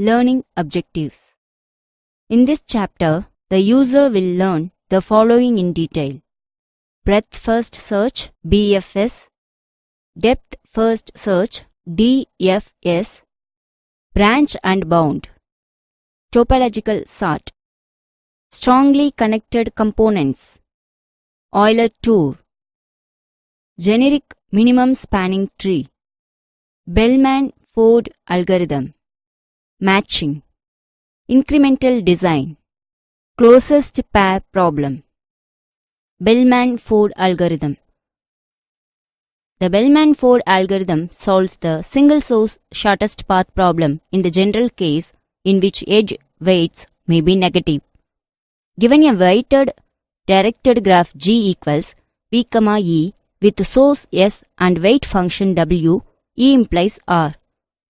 Learning objectives. In this chapter, the user will learn the following in detail. Breadth first search (BFS), depth first search (DFS), branch and bound, topological sort, strongly connected components, Euler Tour, generic minimum spanning tree, Bellman-Ford Algorithm, matching, incremental design, closest pair problem. Bellman-Ford Algorithm. The Bellman-Ford algorithm solves the single-source shortest path problem in the general case in which edge weights may be negative. Given a weighted directed graph G equals V, E with source S and weight function W, E implies R.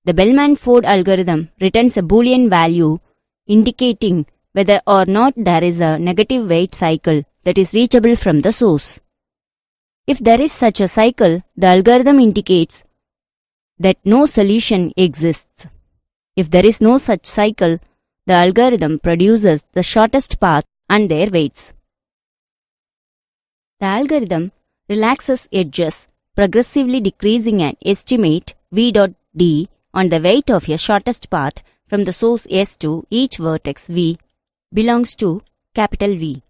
The Bellman-Ford algorithm returns a Boolean value indicating whether or not there is a negative weight cycle that is reachable from the source. If there is such a cycle, the algorithm indicates that no solution exists. If there is no such cycle, the algorithm produces the shortest path and their weights. The algorithm relaxes edges, progressively decreasing an estimate V dot D on the weight of a shortest path from the source S to each vertex V belongs to capital V,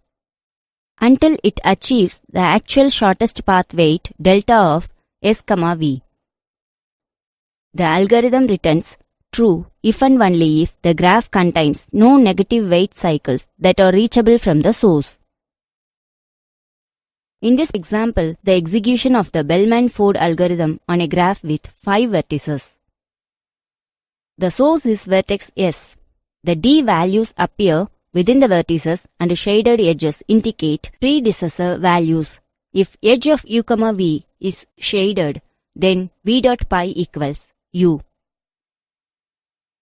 until it achieves the actual shortest path weight delta of S, V. The algorithm returns true if and only if the graph contains no negative weight cycles that are reachable from the source. In this example, the execution of the Bellman-Ford algorithm on a graph with 5 vertices. The source is vertex S. The D values appear within the vertices and shaded edges indicate predecessor values. If edge of U, V is shaded, then V dot pi equals U.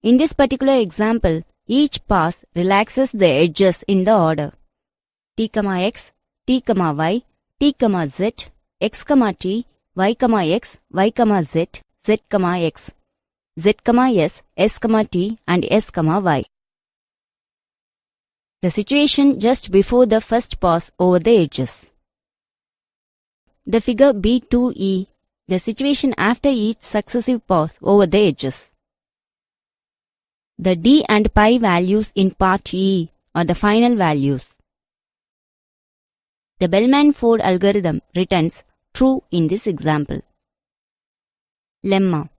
In this particular example, each pass relaxes the edges in the order T, X, T, Y, T, Z, X, T, Y, X, Y, Z, Z, X, Z, S, S, T and S, Y. The situation just before the first pass over the edges. The figure B2E, the situation after each successive pass over the edges. The D and pi values in part E are the final values. The Bellman-Ford algorithm returns true in this example. Lemma.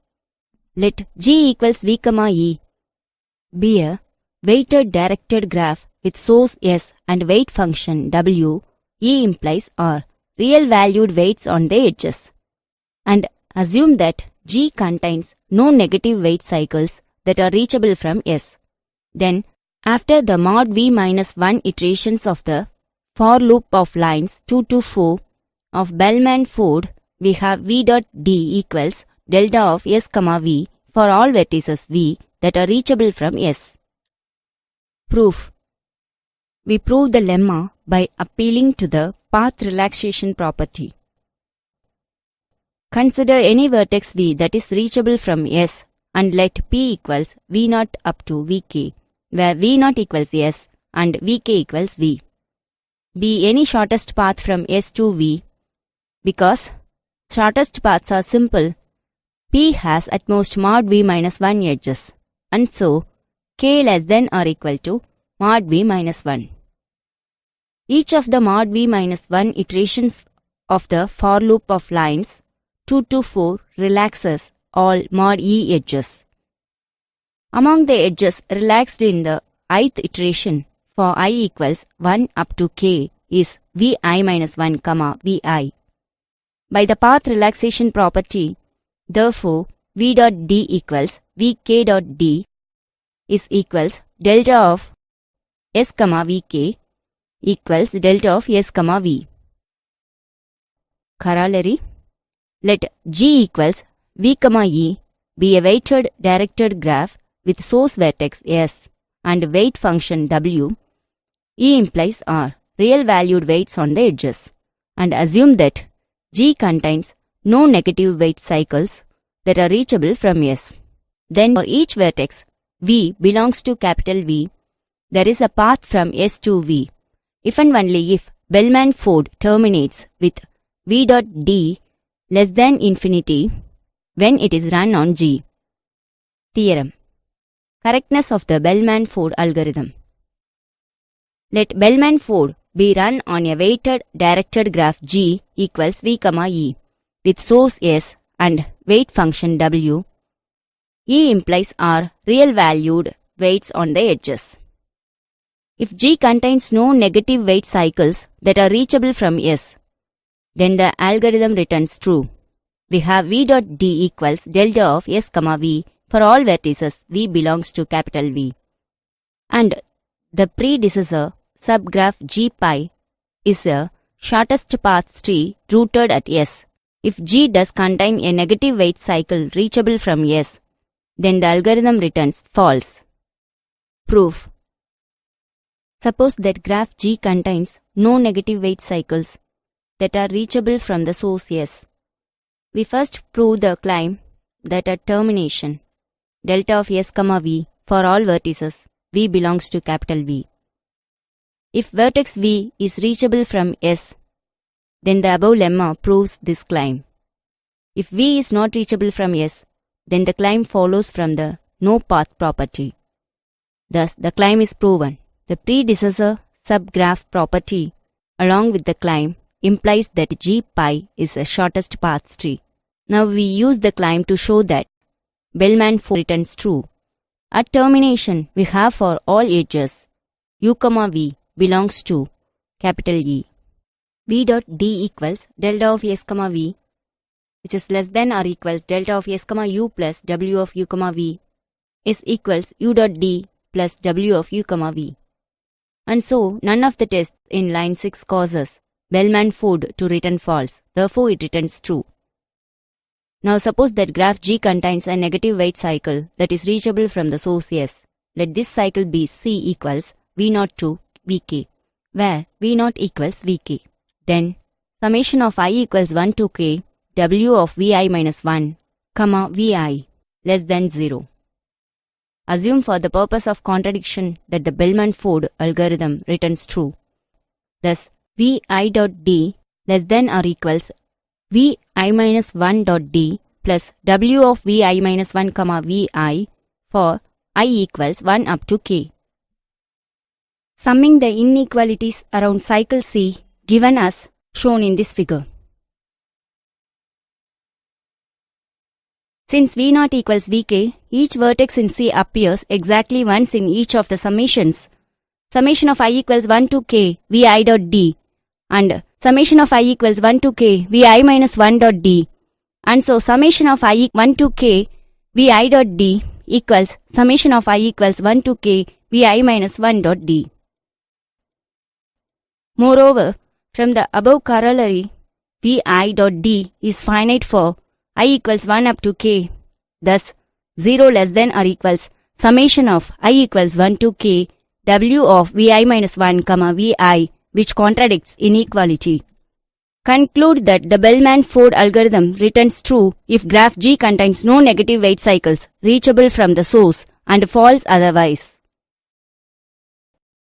Let G equals V, E be a weighted directed graph with source S and weight function W, E implies R, real valued weights on the edges, and assume that G contains no negative weight cycles that are reachable from S. Then, after the mod V minus 1 iterations of the for loop of lines 2 to 4 of Bellman-Ford, we have V dot D equals delta of S, V for all vertices V that are reachable from S. Proof. We prove the lemma by appealing to the path relaxation property. Consider any vertex V that is reachable from S and let P equals V0 up to Vk, where V0 equals S and Vk equals V. Be any shortest path from S to V. Because shortest paths are simple, P has at most mod V minus 1 edges, and so K less than or equal to mod V minus 1. Each of the mod V minus 1 iterations of the for loop of lines 2 to 4 relaxes all mod E edges. Among the edges relaxed in the ith iteration for I equals 1 up to K is Vi minus 1, Vi. By the path relaxation property, therefore, V dot D equals Vk dot D is equals delta of S, Vk equals delta of S, V. Corollary. Let G equals V, E be a weighted directed graph with source vertex S and weight function W. E implies R, real valued weights on the edges, and assume that G contains no negative weight cycles that are reachable from S. Then for each vertex, V belongs to capital V, there is a path from S to V, if and only if Bellman-Ford terminates with V dot D less than infinity when it is run on G. Theorem. Correctness of the Bellman-Ford algorithm. Let Bellman-Ford be run on a weighted directed graph G equals V, E with source S and weight function W. E implies are real valued weights on the edges. If G contains no negative weight cycles that are reachable from S, then the algorithm returns true. We have V dot D equals delta of S, V for all vertices V belongs to capital V. And the predecessor subgraph G pi is a shortest path tree rooted at S. If G does contain a negative weight cycle reachable from S, then the algorithm returns false. Proof. Suppose that graph G contains no negative weight cycles that are reachable from the source S. We first prove the claim that at termination, delta of S, V for all vertices V belongs to capital V. If vertex V is reachable from S, then the above lemma proves this claim. If V is not reachable from S, then the claim follows from the no path property. Thus, the claim is proven. The predecessor subgraph property, along with the claim, implies that G pi is the shortest path tree. Now we use the claim to show that Bellman-Ford returns true. At termination, we have for all edges U, V belongs to capital E. V dot D equals delta of S, V, which is less than or equals delta of S, U plus W of U, V is equals U dot D plus W of U, V. And so, none of the tests in line 6 causes Bellman-Ford to return false, therefore it returns true. Now suppose that graph G contains a negative weight cycle that is reachable from the source S. Let this cycle be C equals V0 to Vk, where V0 equals Vk. Then, summation of I equals 1 to k, W of Vi minus 1, Vi less than 0. Assume for the purpose of contradiction that the Bellman-Ford algorithm returns true. Thus, Vi dot D less than or equals Vi minus 1 dot D plus W of Vi minus 1, Vi for I equals 1 up to k. Summing the inequalities around cycle C given as shown in this figure. Since V0 equals Vk, each vertex in C appears exactly once in each of the summations. Summation of I equals 1 to k Vi dot D and summation of I equals 1 to k Vi minus 1 dot D, and so summation of I 1 to k Vi dot D equals summation of I equals 1 to k Vi minus 1 dot D. Moreover, from the above corollary, Vi dot D is finite for I equals 1 up to k. Thus, 0 less than or equals summation of I equals 1 to k W of Vi minus 1, Vi, which contradicts inequality. Conclude that the Bellman-Ford algorithm returns true if graph G contains no negative weight cycles reachable from the source and false otherwise.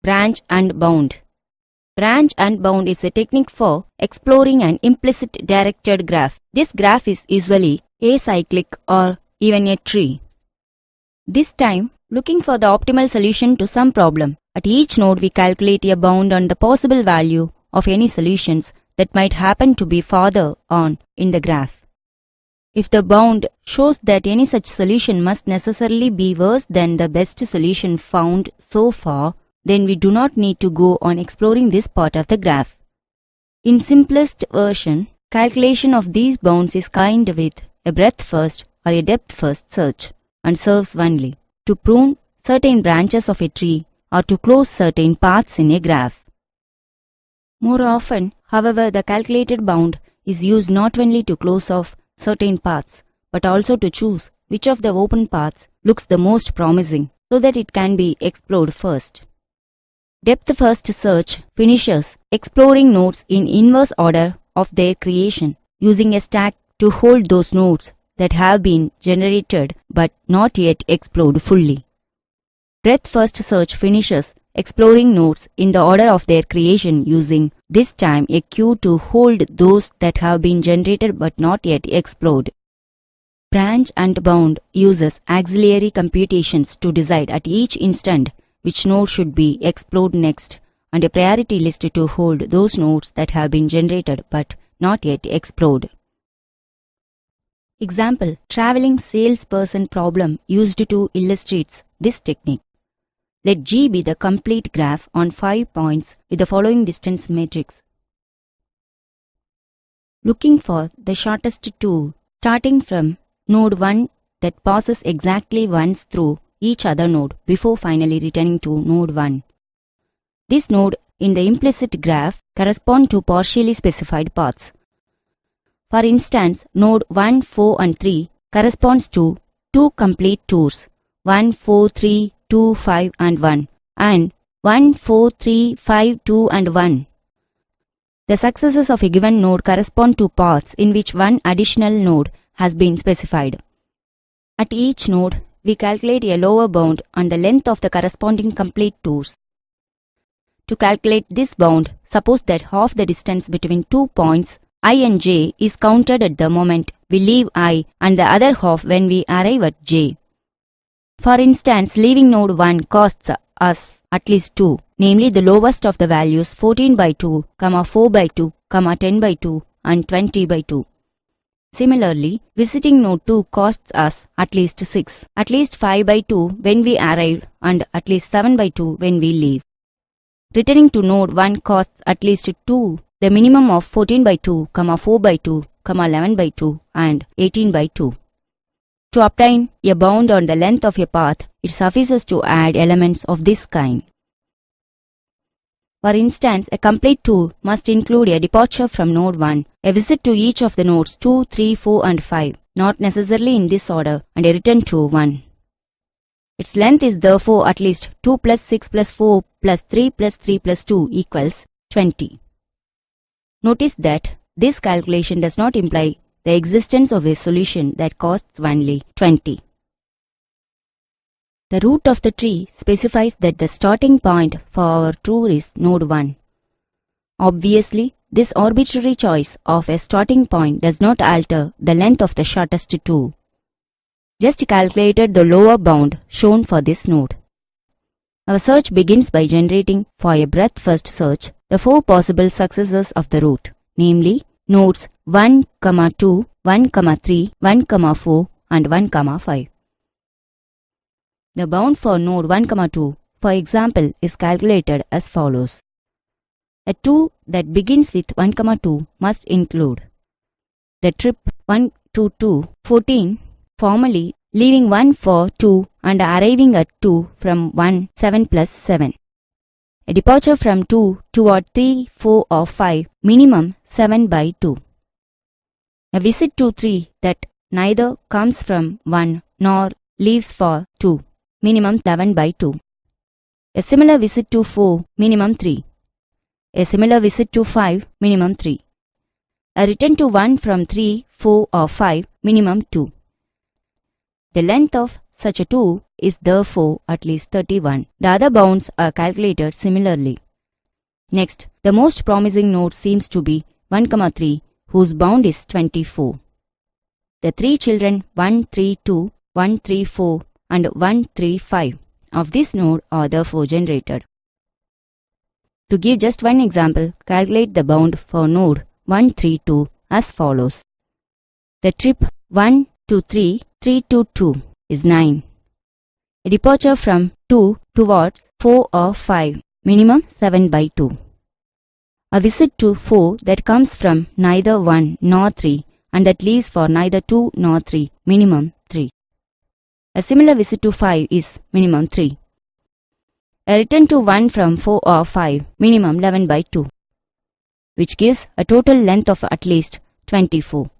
Branch and bound. Branch and bound is a technique for exploring an implicit directed graph. This graph is usually acyclic or even a tree. This time, looking for the optimal solution to some problem. At each node we calculate a bound on the possible value of any solutions that might happen to be farther on in the graph. If the bound shows that any such solution must necessarily be worse than the best solution found so far, then we do not need to go on exploring this part of the graph. In simplest version, calculation of these bounds is kind with a breadth first or a depth first search and serves only to prune certain branches of a tree or to close certain paths in a graph. More often, however, the calculated bound is used not only to close off certain paths but also to choose which of the open paths looks the most promising so that it can be explored first. Depth first search finishes exploring nodes in inverse order of their creation, using a stack to hold those nodes that have been generated but not yet explored fully. Breadth first search finishes exploring nodes in the order of their creation using this time a queue to hold those that have been generated but not yet explored. Branch and bound uses auxiliary computations to decide at each instant which node should be explored next, and a priority list to hold those nodes that have been generated but not yet explored. Example: traveling salesperson problem used to illustrate this technique. Let G be the complete graph on 5 points with the following distance matrix. Looking for the shortest tool, starting from node 1 that passes exactly once through each other node before finally returning to node 1. This node in the implicit graph correspond to partially specified paths. For instance, node 1, 4 and 3 corresponds to 2 complete tours, 1, 4, 3, 2, 5 and 1, and 1, 4, 3, 5, 2 and 1. The successors of a given node correspond to paths in which one additional node has been specified. At each node, we calculate a lower bound on the length of the corresponding complete tours. To calculate this bound, suppose that half the distance between 2 points I and j is counted at the moment we leave I and the other half when we arrive at j. For instance, leaving node 1 costs us at least 2, namely the lowest of the values 14 by 2, 4 by 2, 10 by 2 and 20 by 2. Similarly, visiting node 2 costs us at least 6, at least 5 by 2 when we arrive and at least 7 by 2 when we leave. Returning to node 1 costs at least 2, the minimum of 14 by 2, 4 by 2, 11 by 2 and 18 by 2. To obtain a bound on the length of a path, it suffices to add elements of this kind. For instance, a complete tour must include a departure from node 1, a visit to each of the nodes 2, 3, 4 and 5, not necessarily in this order, and a return to 1. Its length is therefore at least 2 plus 6 plus 4 plus 3 plus 3 plus 2 equals 20. Notice that this calculation does not imply the existence of a solution that costs only 20. The root of the tree specifies that the starting point for our tour is node 1. Obviously, this arbitrary choice of a starting point does not alter the length of the shortest tour. Just calculated the lower bound shown for this node. Our search begins by generating, for a breadth first search, the 4 possible successors of the root, namely nodes 1, 2, 1, 3, 1, 4 and 1, 5. The bound for node 1, 2, for example, is calculated as follows. A 2 that begins with 1, 2 must include the trip 1 to 2, 14, formally leaving 1 for 2 and arriving at 2 from 1, 7 plus 7. A departure from 2 toward 3, 4 or 5, minimum 7 by 2. A visit to 3 that neither comes from 1 nor leaves for 2, minimum 11 by 2. A similar visit to 4, minimum 3. A similar visit to 5, minimum 3. A return to 1 from 3, 4 or 5, minimum 2. The length of such a tour is therefore at least 31. The other bounds are calculated similarly. Next, the most promising node seems to be 1, 3, whose bound is 24. The 3 children 1, 3, 2, 1, 3, 4 and 1, 3, 5 of this node are therefore generated. To give just one example, calculate the bound for node 1, 3, 2 as follows. The trip 1 to 3, 3 to 2 is 9. A departure from 2 towards 4 or 5, minimum 7 by 2. A visit to 4 that comes from neither 1 nor 3 and that leaves for neither 2 nor 3, minimum 3. A similar visit to 5 is minimum 3. A return to 1 from 4 or 5, minimum 11 by 2, which gives a total length of at least 24.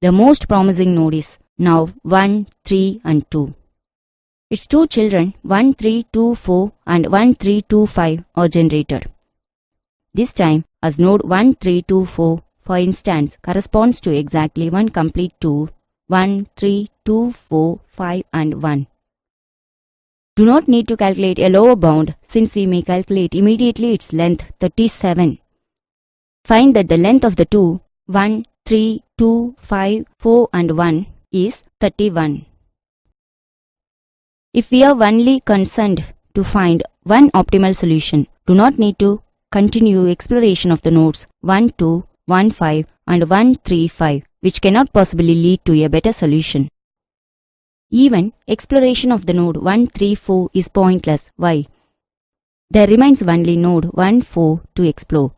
The most promising node is now 1, 3 and 2. Its 2 children 1, 3, 2, 4 and 1, 3, 2, 5 are generated. This time as node 1, 3, 2, 4 for instance corresponds to exactly one complete tour 1, 3, 2, 4, 5 and 1. Do not need to calculate a lower bound since we may calculate immediately its length 37. Find that the length of the two 1, 3, 2, 5, 4 and 1 is 31. If we are only concerned to find one optimal solution, do not need to continue exploration of the nodes 1, 2, 1, 5 and 1, 3, 5, which cannot possibly lead to a better solution. Even exploration of the node 1, 3, 4 is pointless. Why? There remains only node 1, 4 to explore.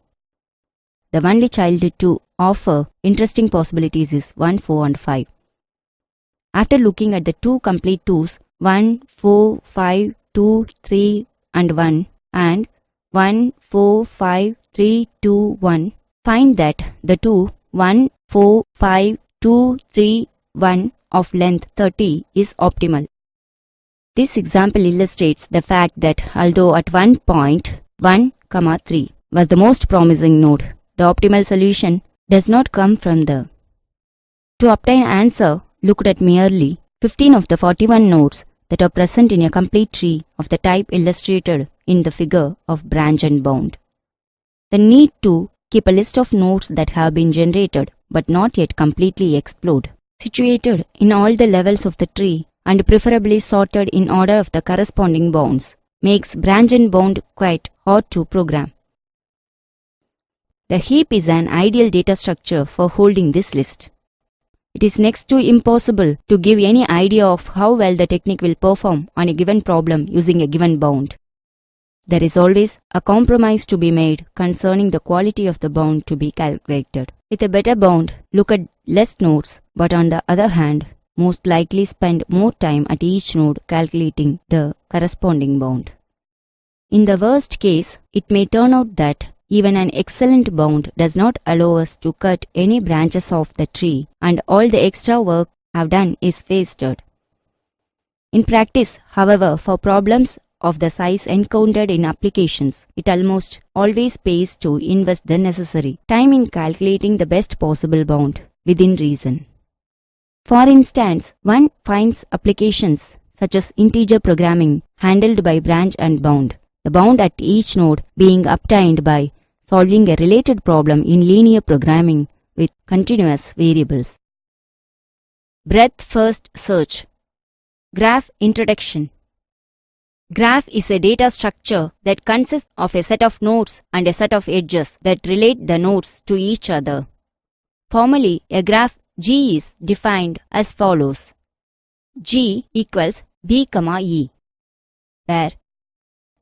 The only child to offer interesting possibilities is 1, 4 and 5. After looking at the two complete twos 1, 4, 5, 2, 3 and 1 and 1, 4, 5, 3, 2, 1, find that the two 1, 4, 5, 2, 3, 1 of length 30 is optimal. This example illustrates the fact that although at one point 1, 3 was the most promising node, the optimal solution does not come from the. To obtain answer, looked at merely 15 of the 41 nodes that are present in a complete tree of the type illustrated in the figure of branch and bound. The need to keep a list of nodes that have been generated but not yet completely explored, situated in all the levels of the tree and preferably sorted in order of the corresponding bounds, makes branch and bound quite hard to program. The heap is an ideal data structure for holding this list. It is next to impossible to give any idea of how well the technique will perform on a given problem using a given bound. There is always a compromise to be made concerning the quality of the bound to be calculated. With a better bound, look at less nodes, but on the other hand, most likely spend more time at each node calculating the corresponding bound. In the worst case, it may turn out that even an excellent bound does not allow us to cut any branches off the tree and all the extra work I've done is wasted. In practice, however, for problems of the size encountered in applications, it almost always pays to invest the necessary time in calculating the best possible bound within reason. For instance, one finds applications such as integer programming handled by branch and bound, the bound at each node being obtained by solving a related problem in linear programming with continuous variables. Breadth first search. Graph introduction. Graph is a data structure that consists of a set of nodes and a set of edges that relate the nodes to each other. Formally, a graph G is defined as follows. G equals V, E, where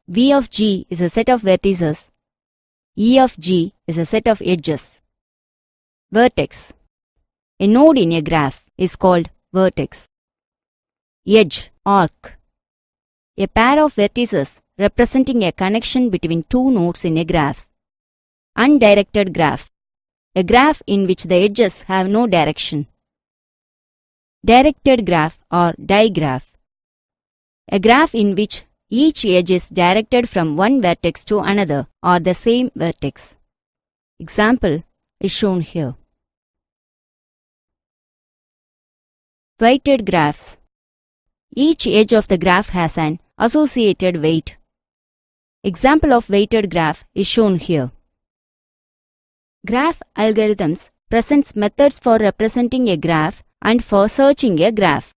V of G is a set of vertices, E of G is a set of edges. Vertex. A node in a graph is called vertex. Edge, arc. A pair of vertices representing a connection between two nodes in a graph. Undirected graph. A graph in which the edges have no direction. Directed graph or digraph. A graph in which each edge is directed from one vertex to another or the same vertex. Example is shown here. Weighted graphs. Each edge of the graph has an associated weight. Example of weighted graph is shown here. Graph algorithms presents methods for representing a graph and for searching a graph.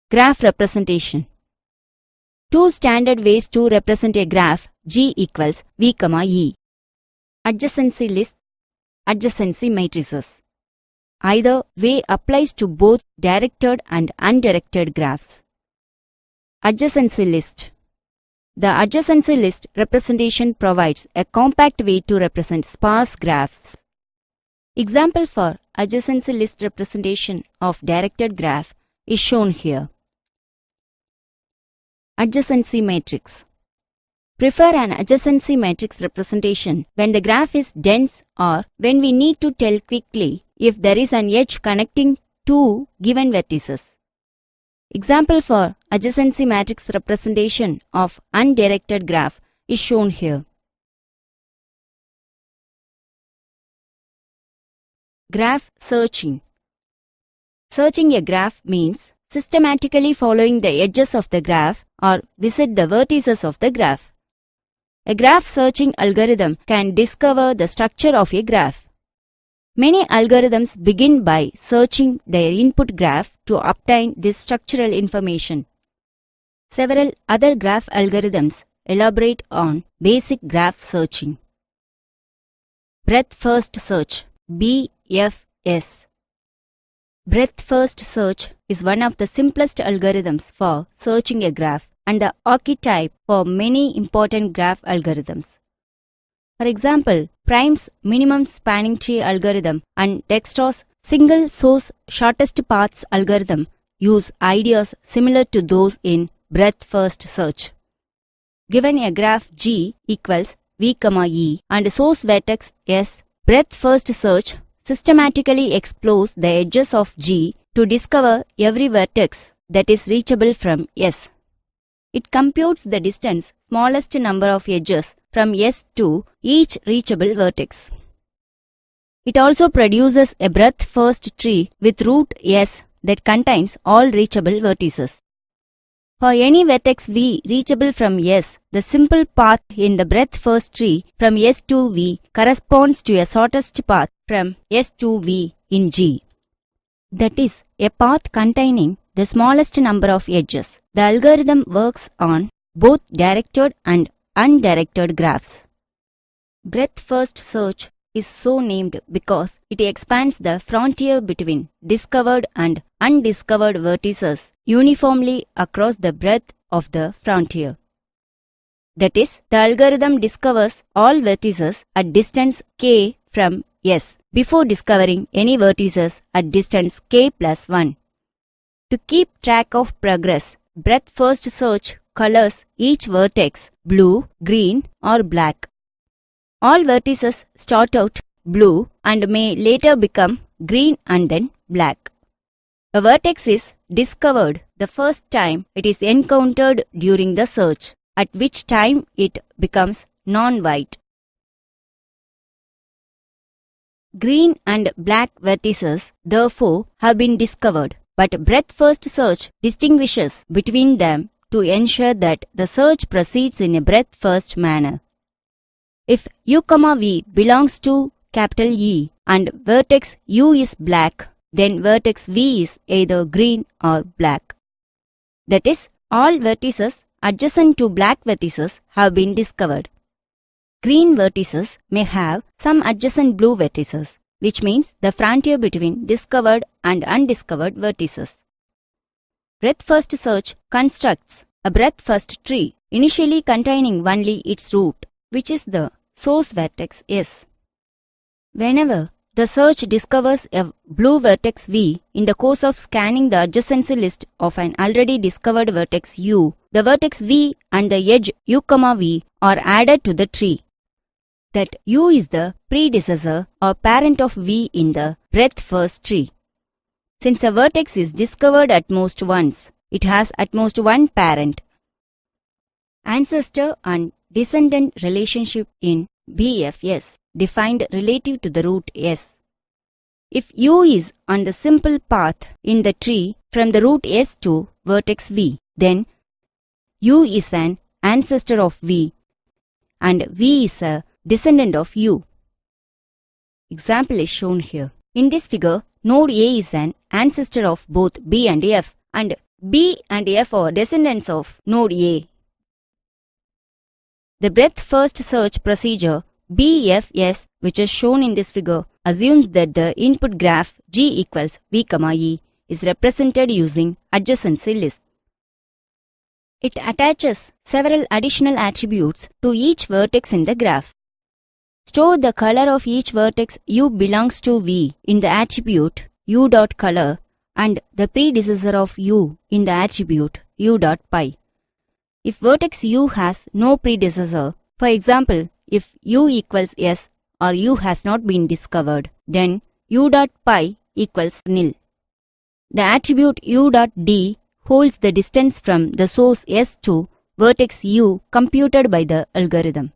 Graph representation. Two standard ways to represent a graph G equals V, E. Adjacency list, adjacency matrices. Either way applies to both directed and undirected graphs. Adjacency list. The adjacency list representation provides a compact way to represent sparse graphs. Example for adjacency list representation of directed graph is shown here. Adjacency matrix. Prefer an adjacency matrix representation when the graph is dense or when we need to tell quickly if there is an edge connecting two given vertices. Example for adjacency matrix representation of undirected graph is shown here. Graph searching. Searching a graph means systematically following the edges of the graph or visit the vertices of the graph. A graph searching algorithm can discover the structure of a graph. Many algorithms begin by searching their input graph to obtain this structural information. Several other graph algorithms elaborate on basic graph searching. Breadth First Search (BFS). Breadth First Search is one of the simplest algorithms for searching a graph and the archetype for many important graph algorithms. For example, Prime's minimum spanning tree algorithm and Dijkstra's single source shortest paths algorithm use ideas similar to those in breadth first search. Given a graph G equals V, E and source vertex S, breadth first search systematically explores the edges of G to discover every vertex that is reachable from S. It computes the distance smallest number of edges from S to each reachable vertex. It also produces a breadth first tree with root S that contains all reachable vertices. For any vertex V reachable from S, the simple path in the breadth first tree from S to V corresponds to a shortest path from S to V in G. That is, a path containing the smallest number of edges. The algorithm works on both directed and undirected graphs. Breadth first search is so named because it expands the frontier between discovered and undiscovered vertices uniformly across the breadth of the frontier. That is, the algorithm discovers all vertices at distance k from S before discovering any vertices at distance k plus 1. To keep track of progress, breadth first search colors each vertex blue, green or black. All vertices start out blue and may later become green and then black. A vertex is discovered the first time it is encountered during the search, at which time it becomes non-white. Green and black vertices, therefore, have been discovered, but breadth first search distinguishes between them to ensure that the search proceeds in a breadth first manner. If U, V belongs to capital E and vertex U is black, then vertex V is either green or black. That is, all vertices adjacent to black vertices have been discovered. Green vertices may have some adjacent blue vertices, which means the frontier between discovered and undiscovered vertices. Breadth first search constructs a breadth first tree, initially containing only its root, which is the source vertex S. Whenever the search discovers a blue vertex V in the course of scanning the adjacency list of an already discovered vertex U, the vertex V and the edge U, V are added to the tree. That U is the predecessor or parent of V in the breadth first tree. Since a vertex is discovered at most once, it has at most one parent. Ancestor and descendant relationship in BFS defined relative to the root S. If U is on the simple path in the tree from the root S to vertex V, then U is an ancestor of V and V is a descendant of U. Example is shown here. In this figure, node A is an ancestor of both B and F, and B and F are descendants of node A. The breadth first search procedure BFS, which is shown in this figure, assumes that the input graph G equals V, E is represented using adjacency list. It attaches several additional attributes to each vertex in the graph. Store the color of each vertex U belongs to V in the attribute U.color and the predecessor of U in the attribute U.py. If vertex U has no predecessor, for example, if U equals S or U has not been discovered, then U.py equals nil. The attribute U.d holds the distance from the source S to vertex U computed by the algorithm.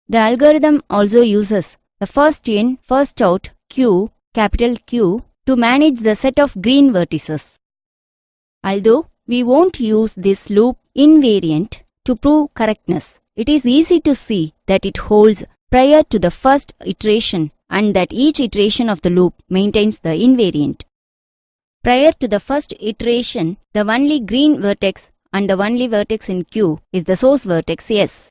The algorithm also uses the first in, first out Q, capital Q, to manage the set of green vertices. Although We won't use this loop invariant to prove correctness. It is easy to see that it holds prior to the first iteration and that each iteration of the loop maintains the invariant. Prior to the first iteration, the only green vertex and the only vertex in Q is the source vertex S.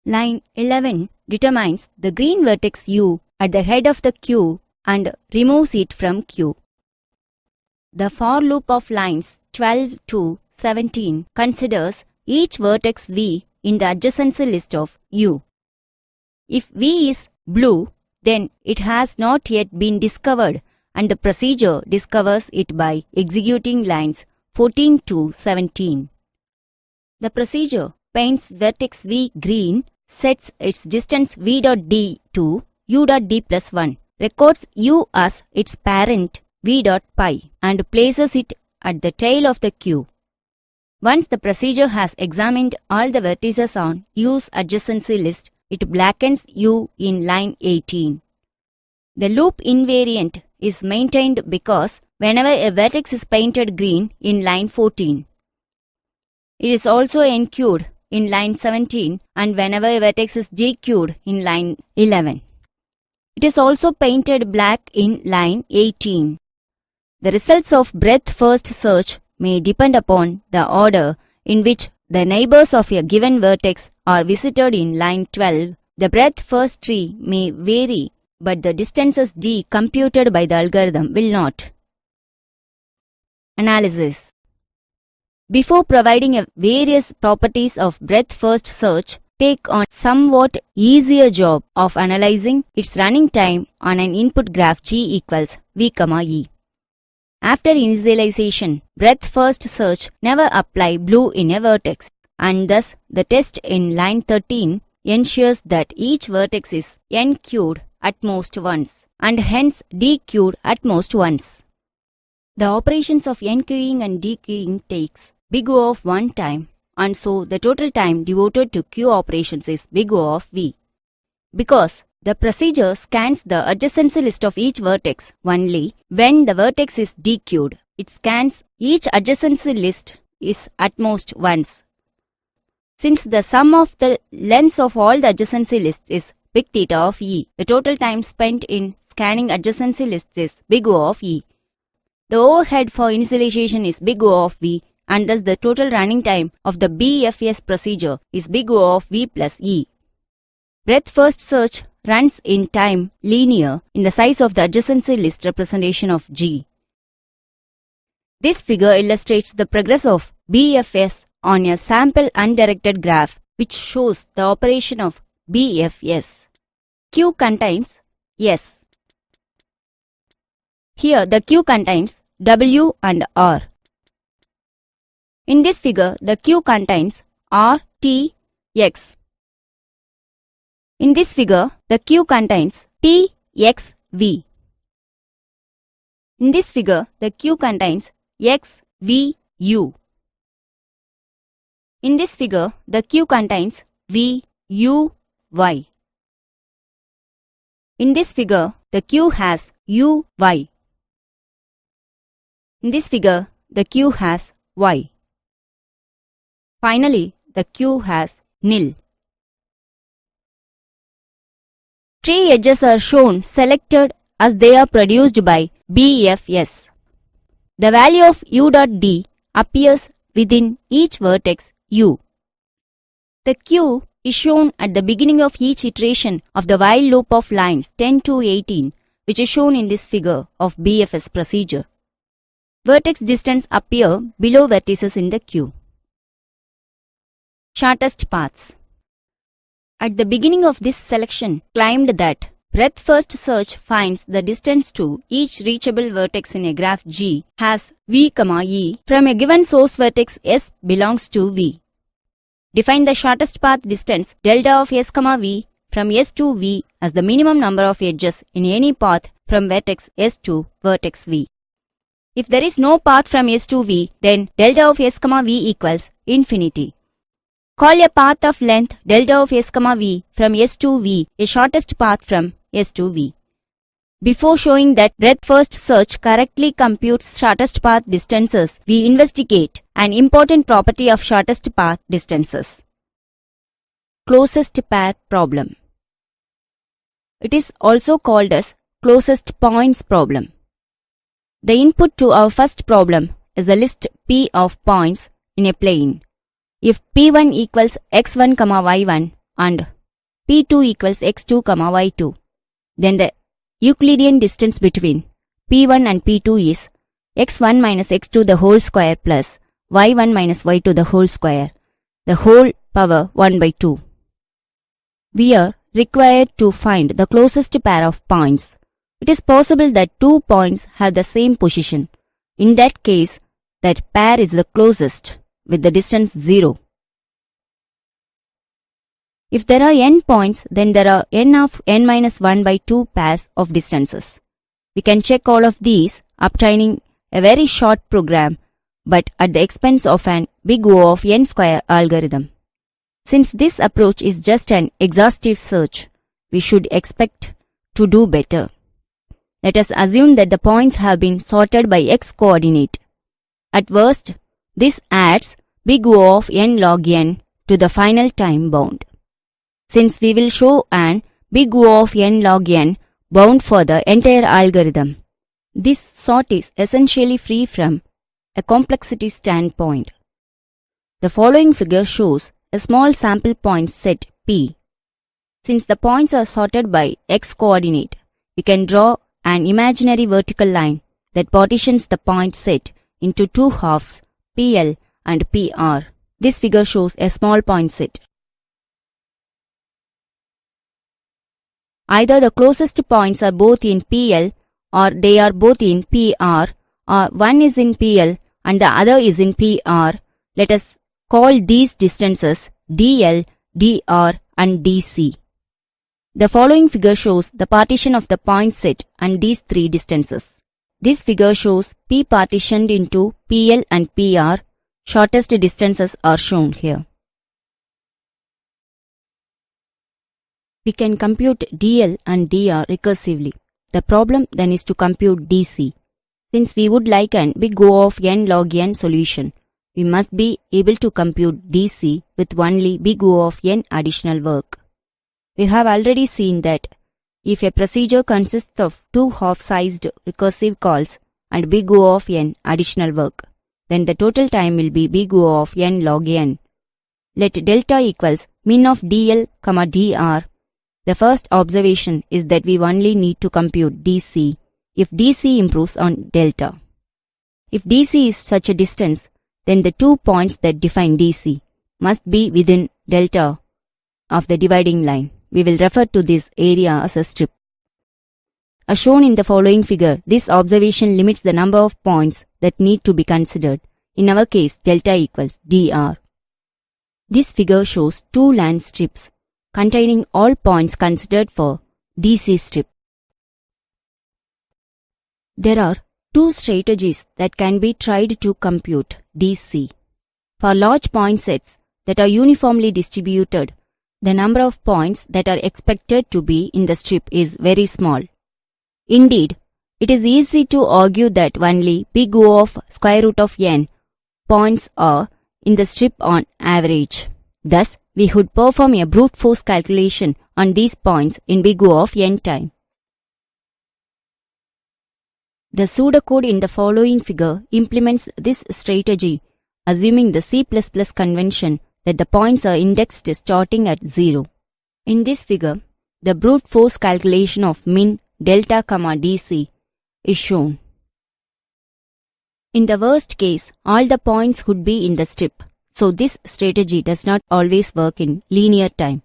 Line 11 determines the green vertex U at the head of the Q and removes it from Q. The for loop of lines 12 to 17 considers each vertex V in the adjacency list of U. If V is blue, then it has not yet been discovered and the procedure discovers it by executing lines 14 to 17. The procedure paints vertex V green, sets its distance V dot D to U dot D plus 1, records U as its parent V dot pi and places it at the tail of the Q. Once the procedure has examined all the vertices on U's adjacency list, it blackens U in line 18. The loop invariant is maintained because whenever a vertex is painted green in line 14, it is also enqueued in line 17 and whenever a vertex is dequeued in line 11. It is also painted black in line 18. The results of breadth first search may depend upon the order in which the neighbors of a given vertex are visited in line 12. The breadth first tree may vary, but the distances D computed by the algorithm will not. Analysis. Before providing various properties of breadth first search, take on somewhat easier job of analyzing its running time on an input graph G equals V, E. After initialization, breadth first search never apply blue in a vertex, and thus the test in line 13 ensures that each vertex is enqueued at most once, and hence dequeued at most once. The operations of enqueuing and dequeuing takes big O of 1 time, and so the total time devoted to queue operations is big O of V. Because the procedure scans the adjacency list of each vertex only when the vertex is dequeued. It scans each adjacency list is at most once. Since the sum of the lengths of all the adjacency lists is big theta of E, the total time spent in scanning adjacency lists is big O of E. The overhead for initialization is big O of V, and thus the total running time of the BFS procedure is big O of V plus E. Breadth first search runs in time linear in the size of the adjacency list representation of G. This figure illustrates the progress of BFS on a sample undirected graph which shows the operation of BFS. Q contains S. Here the Q contains W and R. In this figure, the Q contains R, T, X. In this figure, the Q contains T, X, V. In this figure, the Q contains X, V, U. In this figure, the Q contains V, U, Y. In this figure, the Q has U, Y. In this figure, the Q has Y. Finally, the Q has nil. Tree edges are shown selected as they are produced by BFS. The value of U dot D appears within each vertex U. The Q is shown at the beginning of each iteration of the while loop of lines 10 to 18, which is shown in this figure of BFS procedure. Vertex distance appear below vertices in the Q. Shortest paths. At the beginning of this selection, claimed that breadth first search finds the distance to each reachable vertex in a graph G has V, E from a given source vertex S belongs to V. Define the shortest path distance delta of S, V from S to V as the minimum number of edges in any path from vertex S to vertex V. If there is no path from S to V, then delta of S, V equals infinity. Call a path of length delta of S, V from S to V a shortest path from S to V. Before showing that breadth first search correctly computes shortest path distances, we investigate an important property of shortest path distances. Closest pair problem. It is also called as closest points problem. The input to our first problem is a list P of points in a plane. If P1 equals x1, y1 and P2 equals x2, y2, then the Euclidean distance between P1 and P2 is x1 minus x2 the whole square plus y1 minus y2 the whole square, the whole power 1 by 2. We are required to find the closest pair of points. It is possible that two points have the same position. In that case, that pair is the closest with the distance 0. If there are n points, then there are n of n minus 1 by 2 pairs of distances. We can check all of these obtaining a very short program, but at the expense of an big O of n square algorithm. Since this approach is just an exhaustive search, we should expect to do better. Let us assume that the points have been sorted by x coordinate. At worst, this adds big O of n log n to the final time bound. Since we will show an big O of n log n bound for the entire algorithm, this sort is essentially free from a complexity standpoint. The following figure shows a small sample point set P. Since the points are sorted by x coordinate, we can draw an imaginary vertical line that partitions the point set into two halves, PL and PR. This figure shows a small point set. Either the closest points are both in PL or they are both in PR, or one is in PL and the other is in PR. Let us call these distances DL, DR and DC. The following figure shows the partition of the point set and these three distances. This figure shows P partitioned into PL and PR. Shortest distances are shown here. We can compute DL and DR recursively. The problem then is to compute DC. Since we would like an big O of n log n solution, we must be able to compute DC with only big O of n additional work. We have already seen that if a procedure consists of two half-sized recursive calls and big O of n additional work, then the total time will be big O of n log n. Let delta equals min of DL, dr. The first observation is that we only need to compute DC if DC improves on delta. If DC is such a distance, then the 2 points that define DC must be within delta of the dividing line. We will refer to this area as a strip. As shown in the following figure, this observation limits the number of points that need to be considered. In our case, delta equals dr. This figure shows two land strips containing all points considered for DC strip. There are two strategies that can be tried to compute DC. For large point sets that are uniformly distributed, the number of points that are expected to be in the strip is very small. Indeed, it is easy to argue that only big O of square root of n points are in the strip on average. Thus, we would perform a brute force calculation on these points in big O of n time. The pseudocode in the following figure implements this strategy, assuming the C++ convention that the points are indexed starting at 0. In this figure, the brute force calculation of min, delta, DC is shown. In the worst case, all the points would be in the strip, so this strategy does not always work in linear time.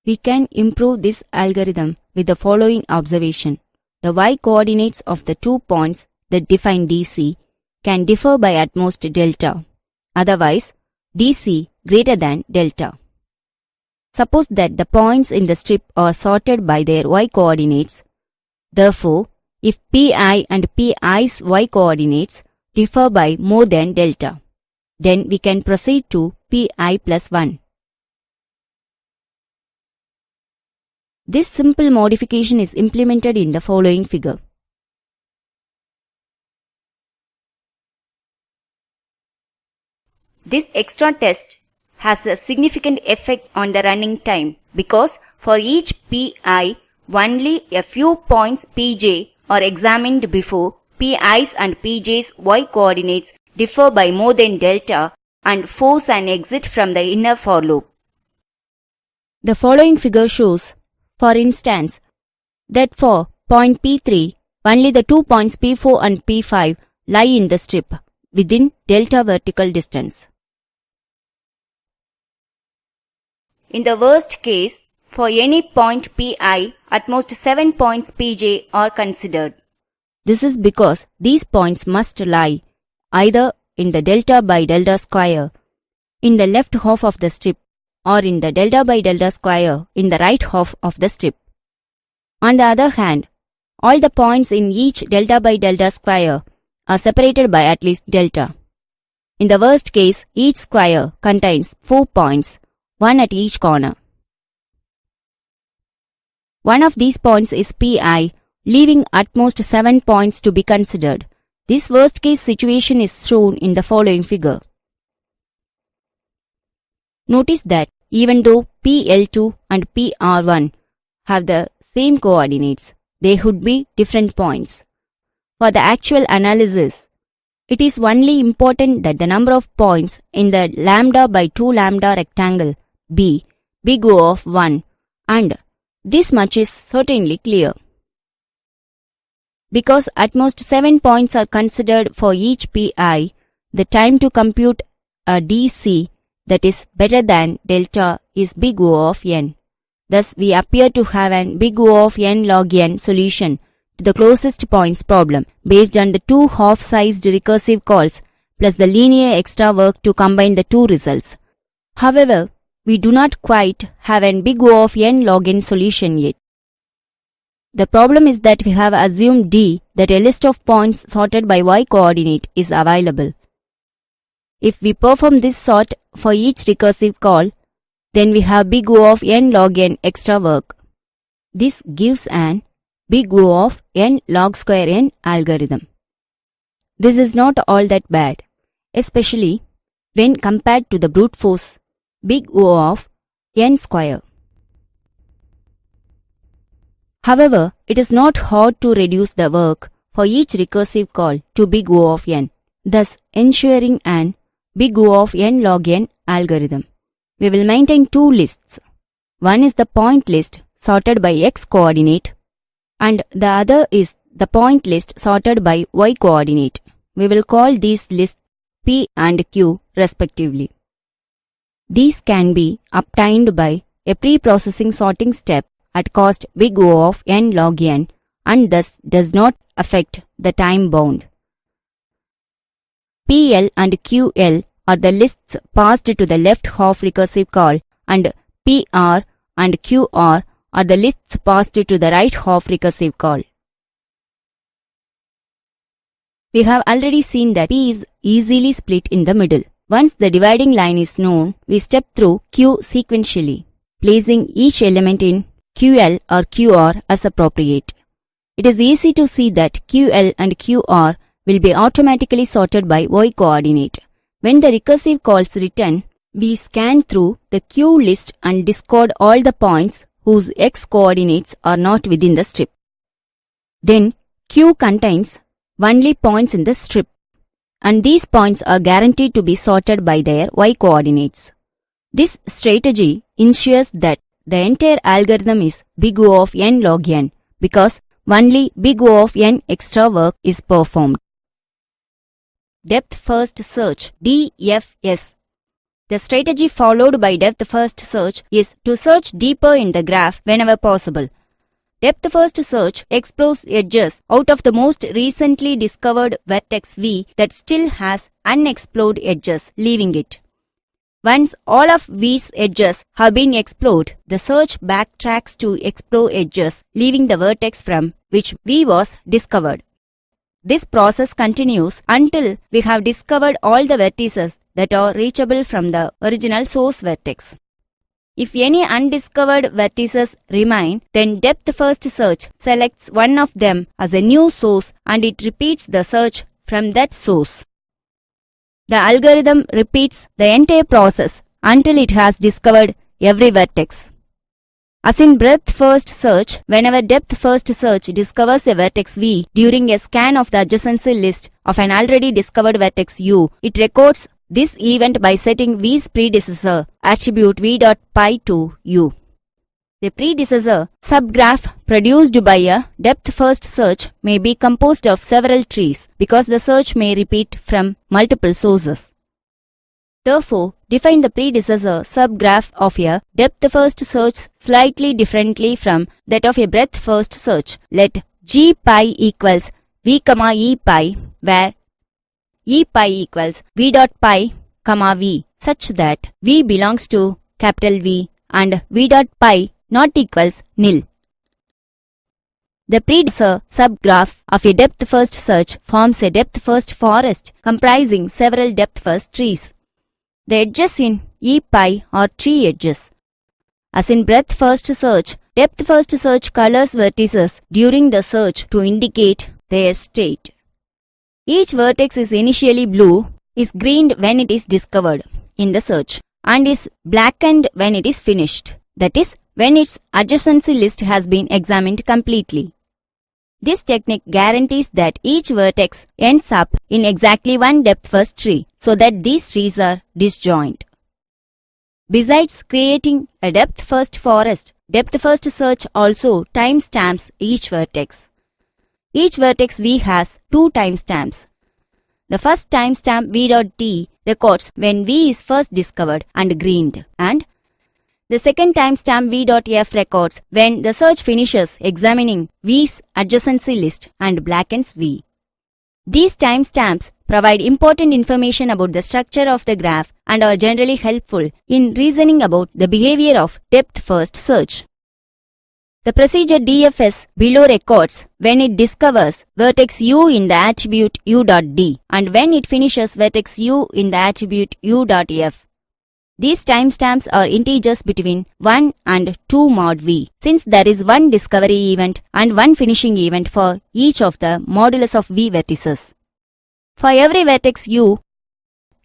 We can improve this algorithm with the following observation. The y-coordinates of the 2 points that define DC can differ by at most delta. Otherwise, DC greater than delta. Suppose that the points in the strip are sorted by their y-coordinates. Therefore, if Pi and Pi's y-coordinates differ by more than delta, then we can proceed to Pi plus 1. This simple modification is implemented in the following figure. This extra test has a significant effect on the running time because for each pi, only a few points pj are examined before pi's and pj's y coordinates differ by more than delta and force an exit from the inner for loop. The following figure shows, for instance, that for point P3, only the 2 points P4 and P5 lie in the strip within delta vertical distance. In the worst case, for any point Pi, at most 7 points Pj are considered. This is because these points must lie either in the delta by delta square in the left half of the strip or in the delta by delta square in the right half of the strip. On the other hand, all the points in each delta by delta square are separated by at least delta. In the worst case, each square contains 4 points, one at each corner. One of these points is Pi, leaving at most 7 points to be considered. This worst case situation is shown in the following figure. Notice that even though PL2 and PR1 have the same coordinates, they would be different points. For the actual analysis, it is only important that the number of points in the lambda by 2 lambda rectangle be big O of 1, and this much is certainly clear. Because at most 7 points are considered for each Pi, the time to compute a DC that is better than delta is big O of n. Thus, we appear to have an big O of n log n solution to the closest points problem based on the 2 half-sized recursive calls plus the linear extra work to combine the two results. However, we do not quite have an big O of n log n solution yet. The problem is that we have assumed D that a list of points sorted by y coordinate is available. If we perform this sort for each recursive call, then we have big O of n log n extra work. This gives an big O of n log square n algorithm. This is not all that bad, especially when compared to the brute force big O of n square. However, it is not hard to reduce the work for each recursive call to big O of n, thus ensuring an big O of n log n algorithm. We will maintain two lists. One is the point list sorted by x coordinate and the other is the point list sorted by y coordinate. We will call these lists P and Q respectively. These can be obtained by a pre-processing sorting step at cost big O of n log n and thus does not affect the time bound. PL and QL are the lists passed to the left half recursive call and PR and QR are the lists passed to the right half recursive call. We have already seen that P is easily split in the middle. Once the dividing line is known, we step through Q sequentially, placing each element in QL or QR as appropriate. It is easy to see that QL and QR will be automatically sorted by y coordinate. When the recursive calls return, we scan through the Q list and discard all the points whose x coordinates are not within the strip. Then Q contains only points in the strip, and these points are guaranteed to be sorted by their y coordinates. This strategy ensures that the entire algorithm is big O of n log n because only big O of n extra work is performed. Depth first search DFS. The strategy followed by depth first search is to search deeper in the graph whenever possible. Depth first search explores edges out of the most recently discovered vertex V that still has unexplored edges, leaving it. Once all of V's edges have been explored, the search backtracks to explore edges, leaving the vertex from which V was discovered. This process continues until we have discovered all the vertices that are reachable from the original source vertex. If any undiscovered vertices remain, then depth first search selects one of them as a new source and it repeats the search from that source. The algorithm repeats the entire process until it has discovered every vertex. As in breadth first search, whenever depth first search discovers a vertex v during a scan of the adjacency list of an already discovered vertex u, it records this event by setting v's predecessor attribute v.py to u. The predecessor subgraph produced by a depth first search may be composed of several trees because the search may repeat from multiple sources. Therefore, define the predecessor subgraph of a depth first search slightly differently from that of a breadth first search. Let g pi equals v, e pi, where e pi equals v dot pi, v, such that v belongs to capital V and v dot pi not equals nil. The predecessor subgraph of a depth first search forms a depth first forest comprising several depth first trees. The edges in e pi are tree edges. As in breadth first search, depth first search colors vertices during the search to indicate their state. Each vertex is initially blue, is greened when it is discovered in the search, and is blackened when it is finished, that is, when its adjacency list has been examined completely. This technique guarantees that each vertex ends up in exactly one depth first tree, so that these trees are disjoint. Besides creating a depth first forest, depth first search also timestamps each vertex. Each vertex v has two timestamps. The first timestamp v.t records when v is first discovered and greened, and the second timestamp v.f records when the search finishes examining v's adjacency list and blackens v. These timestamps provide important information about the structure of the graph and are generally helpful in reasoning about the behavior of depth first search. The procedure DFS below records when it discovers vertex u in the attribute u.d and when it finishes vertex u in the attribute u.f. These timestamps are integers between 1 and 2 mod v, since there is one discovery event and one finishing event for each of the modulus of v vertices. For every vertex u,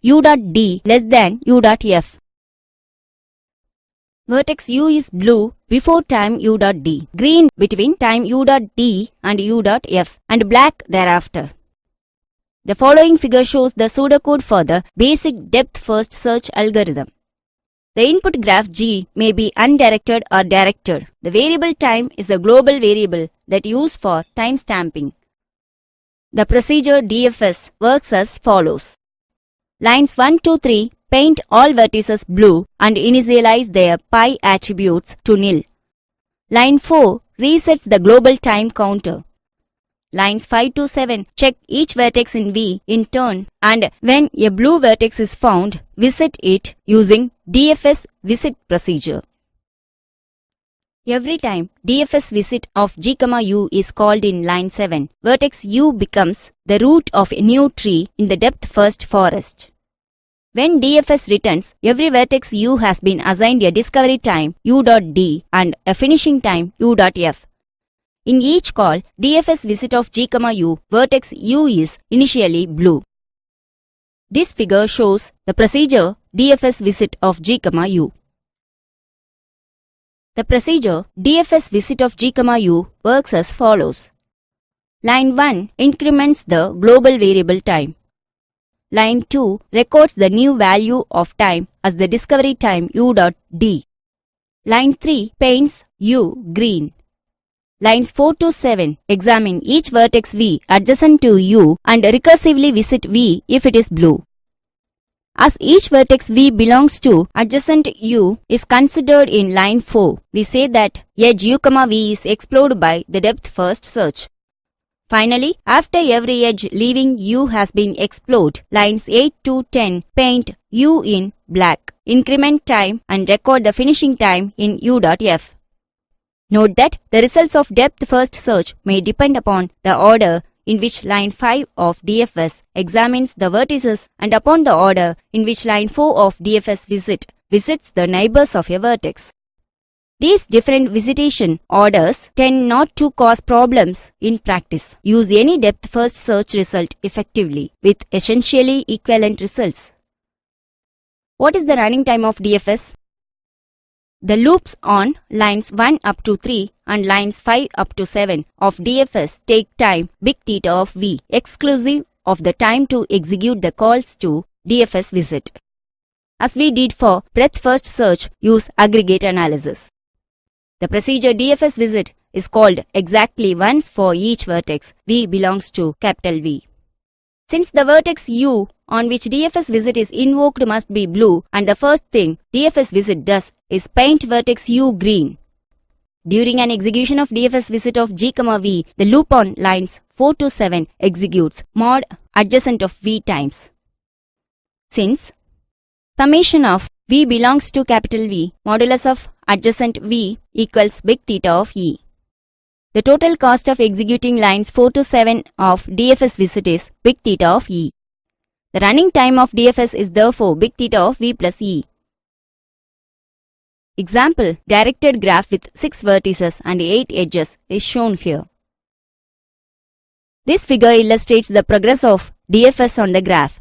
u.d less than u.f. Vertex u is blue before time u.d, green between time u.d and u.f, and black thereafter. The following figure shows the pseudocode for the basic depth first search algorithm. The input graph G may be undirected or directed. The variable time is a global variable that used for timestamping. The procedure DFS works as follows. Lines 1, 2, 3 paint all vertices blue and initialize their pi attributes to nil. Line 4 resets the global time counter. Lines 5 to 7 check each vertex in V in turn, and when a blue vertex is found, visit it using DFS visit procedure. Every time DFS visit of G, U is called in line 7, vertex U becomes the root of a new tree in the depth first forest. When DFS returns, every vertex U has been assigned a discovery time U.D and a finishing time U.F. In each call, DFS visit of G, U, vertex U is initially blue. This figure shows the procedure DFS visit of G, U. The procedure DFS visit of G, U works as follows. Line 1 increments the global variable time. Line 2 records the new value of time as the discovery time U.D. Line 3 paints U green. Lines 4 to 7 examine each vertex V adjacent to U and recursively visit V if it is blue. As each vertex V belongs to adjacent U is considered in line 4, we say that edge U, V is explored by the depth first search. Finally, after every edge leaving U has been explored, lines 8 to 10 paint U in black, increment time and record the finishing time in U.F. Note that the results of depth first search may depend upon the order in which line 5 of DFS examines the vertices and upon the order in which line 4 of DFS visit visits the neighbors of a vertex. These different visitation orders tend not to cause problems in practice. Use any depth-first search result effectively with essentially equivalent results. What is the running time of DFS? The loops on lines 1 up to 3 and lines 5 up to 7 of DFS take time big theta of v exclusive of the time to execute the calls to DFS visit. As we did for breadth-first search, use aggregate analysis. The procedure DFS visit is called exactly once for each vertex v belongs to capital V. Since the vertex u on which DFS visit is invoked must be blue, and the first thing DFS visit does is paint vertex u green. During an execution of DFS visit of g, v, the loop on lines 4 to 7 executes mod adjacent of v times. Since summation of v belongs to capital V, modulus of adjacent v equals big theta of e. The total cost of executing lines 4 to 7 of DFS visit is big theta of e. The running time of DFS is therefore big theta of v plus e. Example, directed graph with 6 vertices and 8 edges is shown here. This figure illustrates the progress of DFS on the graph.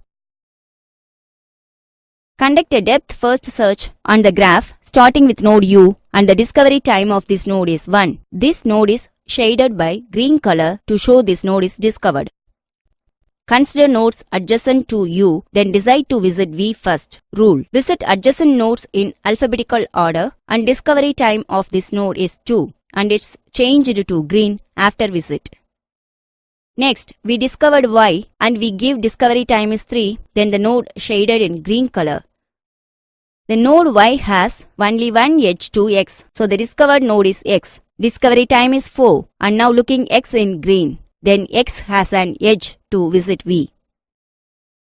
Conduct a depth-first search on the graph starting with node u, and the discovery time of this node is 1. This node is shaded by green color to show this node is discovered. Consider nodes adjacent to u, then decide to visit v first. Rule: visit adjacent nodes in alphabetical order, and discovery time of this node is 2, and it's changed to green after visit. Next, we discovered y, and we give discovery time is 3, then the node shaded in green color. The node y has only one edge to x, so the discovered node is x. Discovery time is 4, and now looking x in green, then x has an edge to visit v.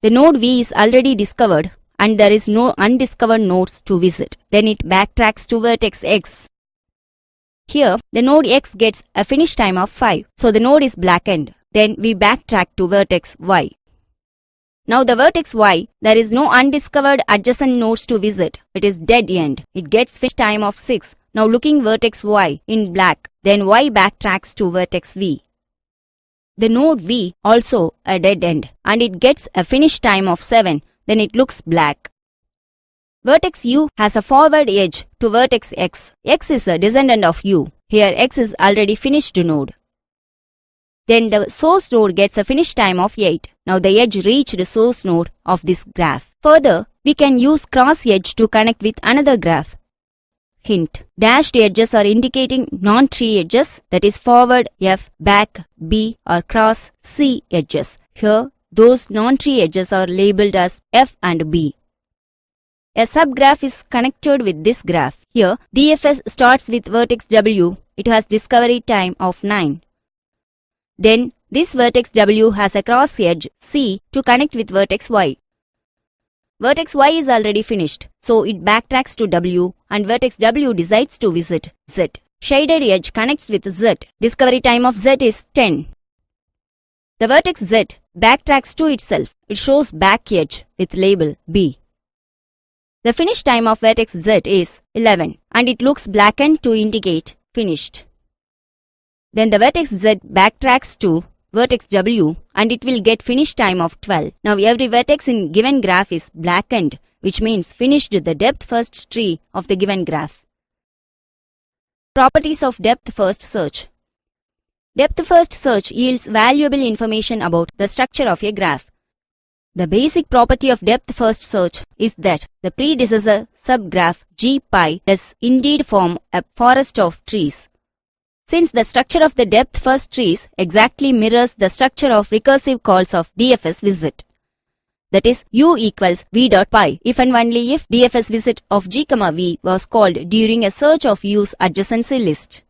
The node v is already discovered, and there is no undiscovered nodes to visit. Then it backtracks to vertex x. Here, the node x gets a finish time of 5, so the node is blackened. Then we backtrack to vertex y. Now the vertex y, there is no undiscovered adjacent nodes to visit. It is dead end. It gets finish time of 6. Now looking vertex y in black, then y backtracks to vertex v. The node v also a dead end, and it gets a finish time of 7. Then it looks black. Vertex u has a forward edge to vertex x. X is a descendant of u. Here x is already finished node. Then the source node gets a finish time of 8. Now the edge reached the source node of this graph. Further, we can use cross edge to connect with another graph. Hint: dashed edges are indicating non-tree edges, that is forward f, back b, or cross c edges. Here, those non-tree edges are labeled as f and b. A subgraph is connected with this graph. Here, DFS starts with vertex w. It has discovery time of 9. Then, this vertex w has a cross edge c to connect with vertex y. Vertex y is already finished, so it backtracks to w, and vertex w decides to visit z. Shaded edge connects with z. Discovery time of z is 10. The vertex z backtracks to itself. It shows back edge with label b. The finish time of vertex z is 11, and it looks blackened to indicate finished. Then the vertex z backtracks to vertex w, and it will get finish time of 12. Now every vertex in given graph is blackened, which means finished the depth first tree of the given graph. Properties of depth first search. Depth first search yields valuable information about the structure of a graph. The basic property of depth first search is that the predecessor subgraph G pi does indeed form a forest of trees. Since the structure of the depth first trees exactly mirrors the structure of recursive calls of DFS visit. That is, u equals v dot pi if and only if DFS visit of g, v was called during a search of u's adjacency list.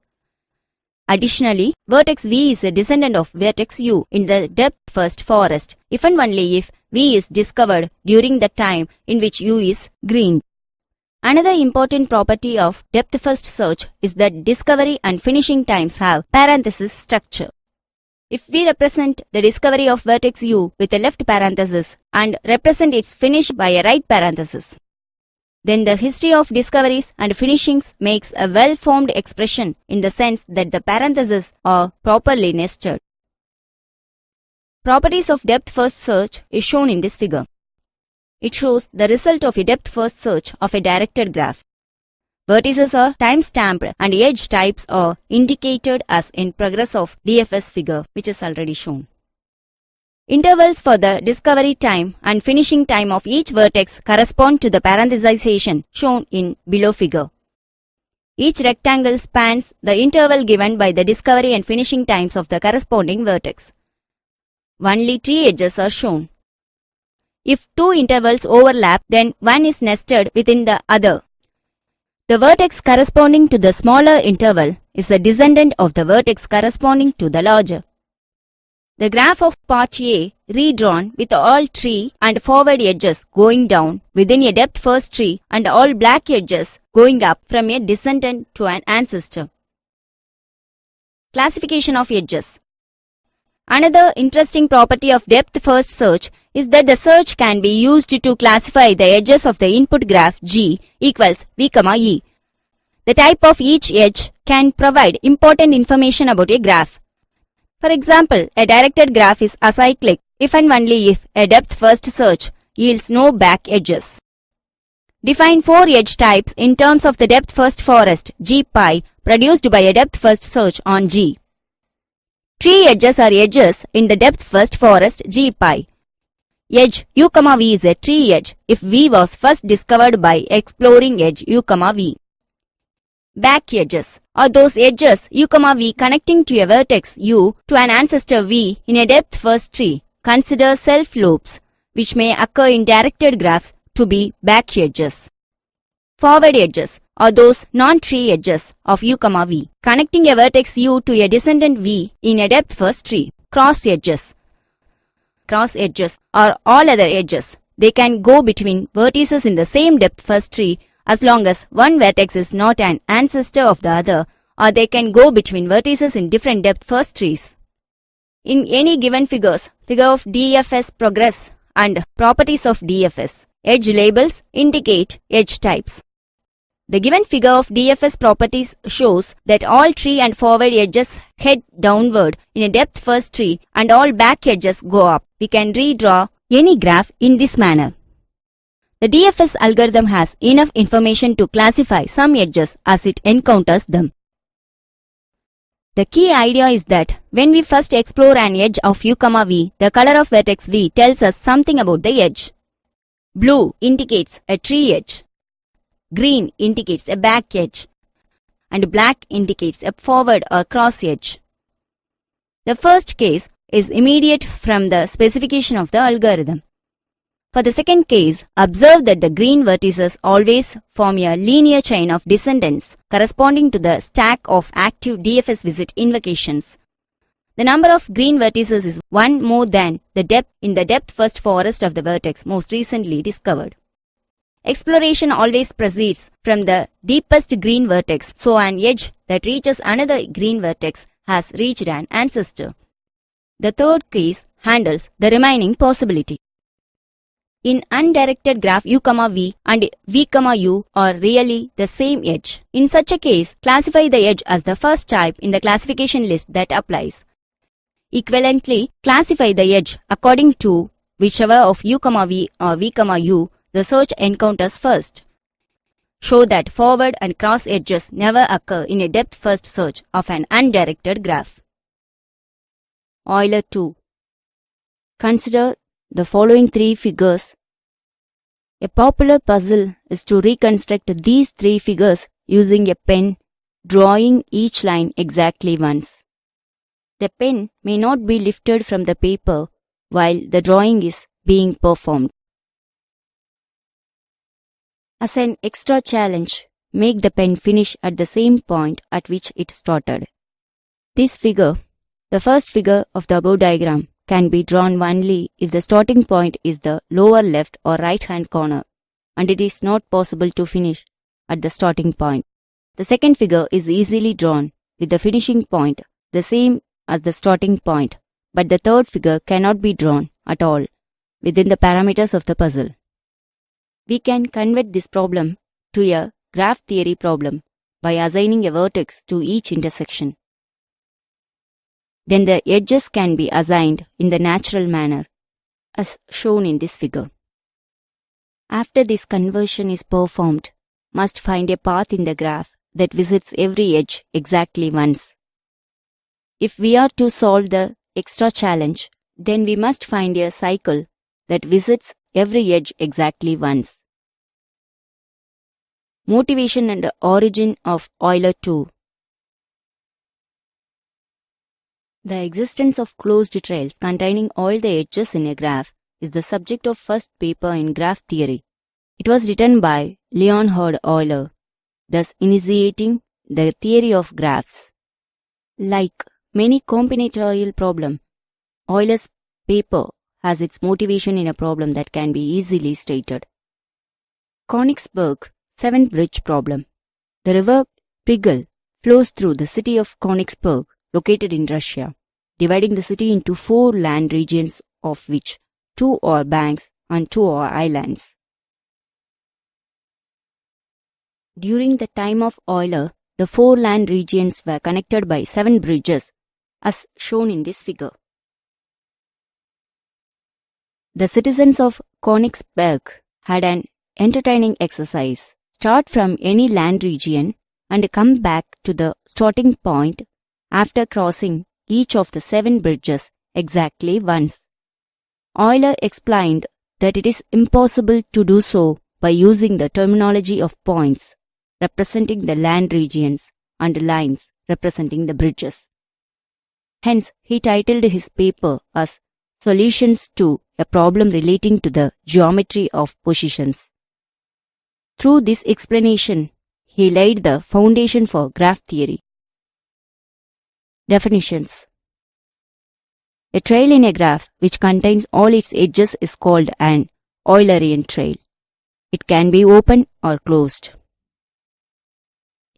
Additionally, vertex v is a descendant of vertex u in the depth first forest if and only if v is discovered during the time in which u is green. Another important property of depth first search is that discovery and finishing times have parenthesis structure. If we represent the discovery of vertex u with a left parenthesis and represent its finish by a right parenthesis, then the history of discoveries and finishings makes a well-formed expression in the sense that the parentheses are properly nested. Properties of depth-first search is shown in this figure. It shows the result of a depth-first search of a directed graph. Vertices are time-stamped and edge types are indicated as in progress of DFS figure, which is already shown. Intervals for the discovery time and finishing time of each vertex correspond to the parenthesization shown in below figure. Each rectangle spans the interval given by the discovery and finishing times of the corresponding vertex. Only 3 edges are shown. If 2 intervals overlap, then one is nested within the other. The vertex corresponding to the smaller interval is a descendant of the vertex corresponding to the larger. The graph of part A, redrawn with all tree and forward edges going down within a depth-first tree and all black edges going up from a descendant to an ancestor. Classification of edges. Another interesting property of depth-first search is that the search can be used to classify the edges of the input graph G equals V, E. The type of each edge can provide important information about a graph. For example, a directed graph is acyclic if and only if a depth-first search yields no back edges. Define 4 edge types in terms of the depth-first forest G pi produced by a depth-first search on G. 3 edges are edges in the depth-first forest G pi. Edge U, V is a tree edge if V was first discovered by exploring edge U, V. Back edges are those edges U, V connecting to a vertex U to an ancestor V in a depth-first tree. Consider self-loops, which may occur in directed graphs, to be back edges. Forward edges are those non-tree edges of U, V connecting a vertex U to a descendant V in a depth-first tree. Cross edges. Cross edges are all other edges. They can go between vertices in the same depth-first tree as long as one vertex is not an ancestor of the other, or they can go between vertices in different depth-first trees. In any given figure of DFS progress and properties of DFS, edge labels indicate edge types. The given figure of DFS properties shows that all tree and forward edges head downward in a depth-first tree and all back edges go up. We can redraw any graph in this manner. The DFS algorithm has enough information to classify some edges as it encounters them. The key idea is that when we first explore an edge of U, V, the color of vertex V tells us something about the edge. Blue indicates a tree edge. Green indicates a back edge. And black indicates a forward or cross edge. The first case is immediate from the specification of the algorithm. For the second case, observe that the green vertices always form a linear chain of descendants corresponding to the stack of active DFS visit invocations. The number of green vertices is one more than the depth in the depth-first forest of the vertex most recently discovered. Exploration always proceeds from the deepest green vertex, so an edge that reaches another green vertex has reached an ancestor. The third case handles the remaining possibility. In undirected graph U, V and V, U are really the same edge. In such a case, classify the edge as the first type in the classification list that applies. Equivalently, classify the edge according to whichever of U, V or V, U the search encounters first. Show that forward and cross edges never occur in a depth-first search of an undirected graph. Euler Tour. Consider the following 3 figures. A popular puzzle is to reconstruct these 3 figures using a pen, drawing each line exactly once. The pen may not be lifted from the paper while the drawing is being performed. As an extra challenge, make the pen finish at the same point at which it started. This figure, the first figure of the above diagram, can be drawn only if the starting point is the lower left or right hand corner and it is not possible to finish at the starting point. The second figure is easily drawn with the finishing point the same as the starting point, but the third figure cannot be drawn at all within the parameters of the puzzle. We can convert this problem to a graph theory problem by assigning a vertex to each intersection. Then the edges can be assigned in the natural manner, as shown in this figure. After this conversion is performed, must find a path in the graph that visits every edge exactly once. If we are to solve the extra challenge, then we must find a cycle that visits every edge exactly once. Motivation and origin of Euler Tour. The existence of closed trails containing all the edges in a graph is the subject of first paper in graph theory. It was written by Leonhard Euler, thus initiating the theory of graphs. Like many combinatorial problems, Euler's paper has its motivation in a problem that can be easily stated. Königsberg 7-bridge problem. The river Prigel flows through the city of Königsberg, located in Russia, dividing the city into 4 land regions, of which 2 are banks and 2 are islands. During the time of Euler, the 4 land regions were connected by 7 bridges, as shown in this figure. The citizens of Königsberg had an entertaining exercise. Start from any land region and come back to the starting point after crossing each of the 7 bridges exactly once. Euler explained that it is impossible to do so by using the terminology of points representing the land regions and lines representing the bridges. Hence, he titled his paper as Solutions to a Problem Relating to the Geometry of Positions. Through this explanation, he laid the foundation for graph theory. Definitions. A trail in a graph which contains all its edges is called an Eulerian trail. It can be open or closed.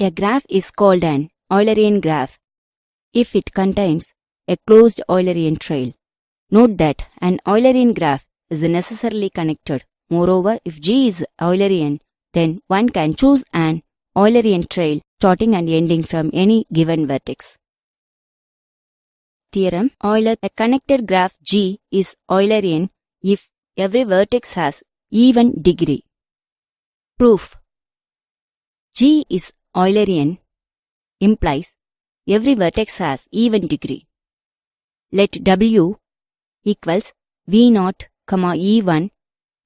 A graph is called an Eulerian graph if it contains a closed Eulerian trail. Note that an Eulerian graph is necessarily connected. Moreover, if G is Eulerian, then one can choose an Eulerian trail starting and ending from any given vertex. Theorem: Euler, a connected graph G is Eulerian if every vertex has even degree. Proof: G is Eulerian implies every vertex has even degree. Let W equals V0, E1,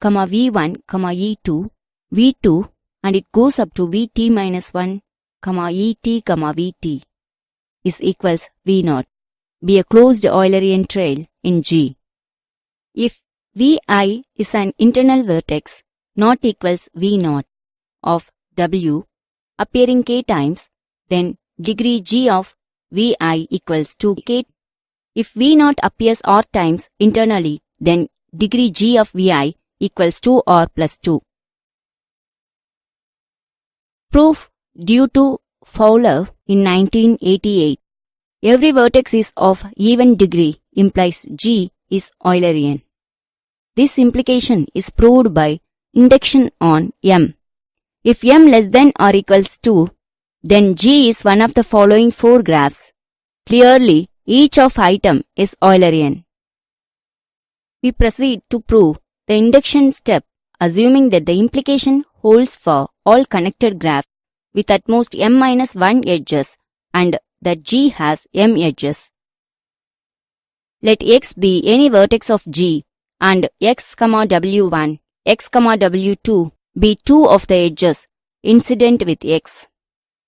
V1, E2, V2, and it goes up to Vt minus 1, Et, Vt is equals V0. Be a closed Eulerian trail in G. If Vi is an internal vertex not equals V0 of W appearing k times, then degree G of Vi equals 2k. If V0 appears r times internally, then degree G of Vi equals 2r plus 2. Proof due to Fowler in 1988. Every vertex is of even degree implies G is Eulerian. This implication is proved by induction on M. If M less than or equals 2, then G is one of the following 4 graphs. Clearly, each of item is Eulerian. We proceed to prove the induction step, assuming that the implication holds for all connected graphs with at most m-1 edges and that G has m edges. Let X be any vertex of G and X, W1, X, W2 be 2 of the edges incident with X.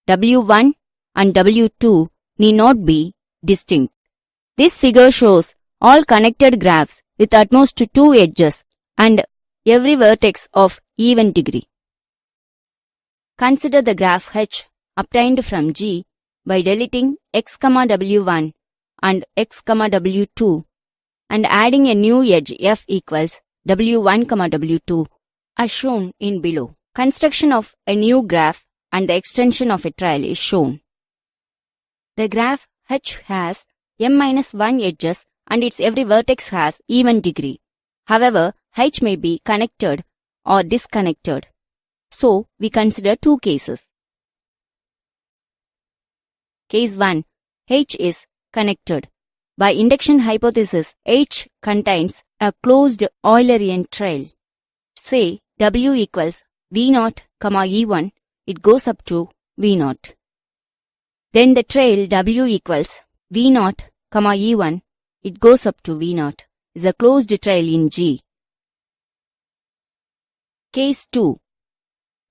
W1 and W2 need not be distinct. This figure shows all connected graphs with at most 2 edges and every vertex of even degree. Consider the graph H obtained from G by deleting X, W1 and X, W2 and adding a new edge F equals W1, W2 as shown in below. Construction of a new graph and the extension of a trail is shown. The graph H has m-1 edges and its every vertex has even degree. However, H may be connected or disconnected. So, we consider two cases. Case 1. H is connected. By induction hypothesis, H contains a closed Eulerian trail. Say W equals V0, E1, it goes up to V0. Then the trail W equals V0, E1, it goes up to V0, is a closed trail in G. Case 2.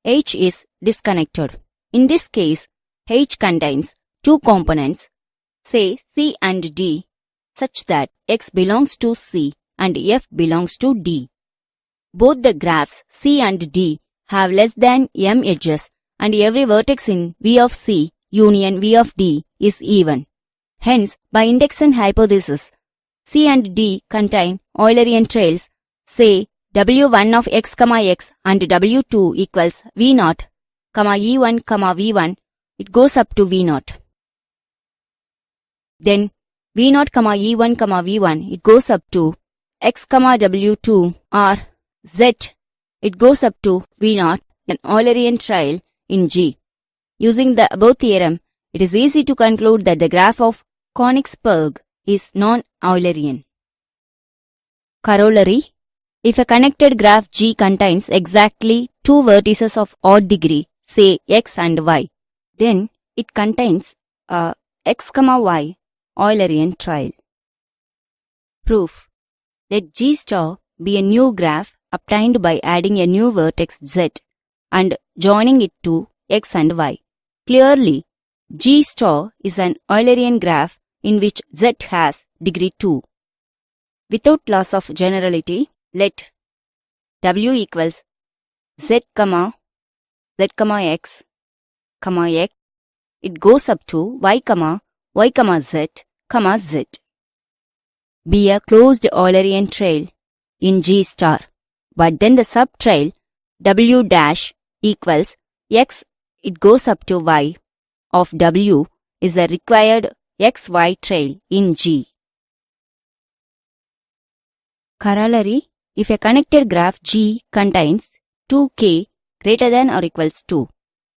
H is disconnected. In this case, H contains two components, say C and D, such that X belongs to C and F belongs to D. Both the graphs C and D have less than M edges, and every vertex in V of C union V of D is even. Hence, by induction hypothesis, C and D contain Eulerian trails, say W1 of X, X and W2 equals V0, E1, V1, it goes up to V0. Then V0, E1, V1, it goes up to X, W2 or Z, it goes up to V0, an Eulerian trail in G. Using the above theorem, it is easy to conclude that the graph of Königsberg is non-Eulerian. Corollary: if a connected graph G contains exactly two vertices of odd degree, say X and Y, then it contains a X, Y Eulerian trail. Proof: let G star be a new graph obtained by adding a new vertex Z and joining it to X and Y. Clearly, G star is an Eulerian graph in which Z has degree 2. Without loss of generality, let W equals Z, X, X, it goes up to Y, Z, Z. Be a closed Eulerian trail in G star, but then the subtrail W dash equals X, it goes up to Y of W is a required XY trail in G. Corollary: if a connected graph G contains 2k greater than or equals to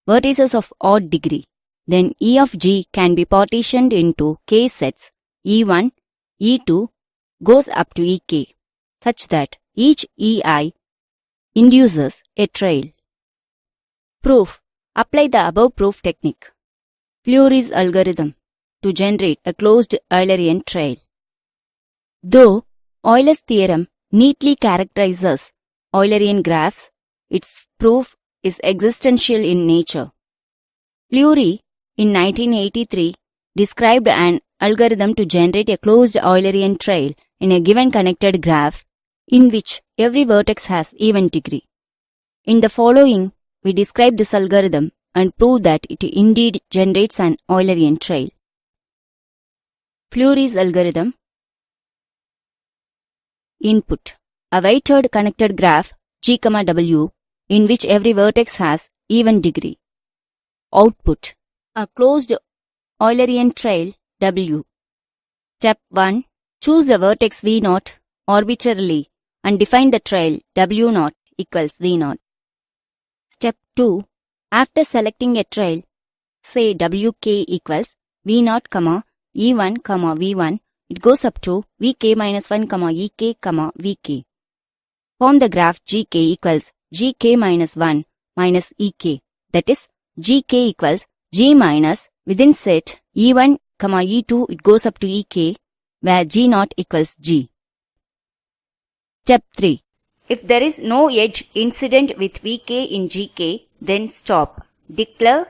vertices of odd degree, then E of G can be partitioned into k sets E1, E2 goes up to Ek, such that each EI induces a trail. Proof: apply the above proof technique. Fleury's algorithm to generate a closed Eulerian trail. Though Euler's theorem neatly characterizes Eulerian graphs, its proof is existential in nature. Fleury, in 1983, described an algorithm to generate a closed Eulerian trail in a given connected graph in which every vertex has even degree. In the following, we describe this algorithm and prove that it indeed generates an Eulerian trail. Fleury's algorithm. Input: a weighted connected graph G, W in which every vertex has even degree. Output: a closed Eulerian trail W. Step 1. Choose a vertex V0 arbitrarily and define the trail W0 equals V0. Step 2. After selecting a trail, say Wk equals V0, E1, V1, it goes up to Vk-1, Ek, Vk. Form the graph Gk equals Gk-1 minus Ek, that is Gk equals G minus within set E1, E2, it goes up to Ek, where G0 equals G. Step 3. If there is no edge incident with Vk in Gk, then stop. Declare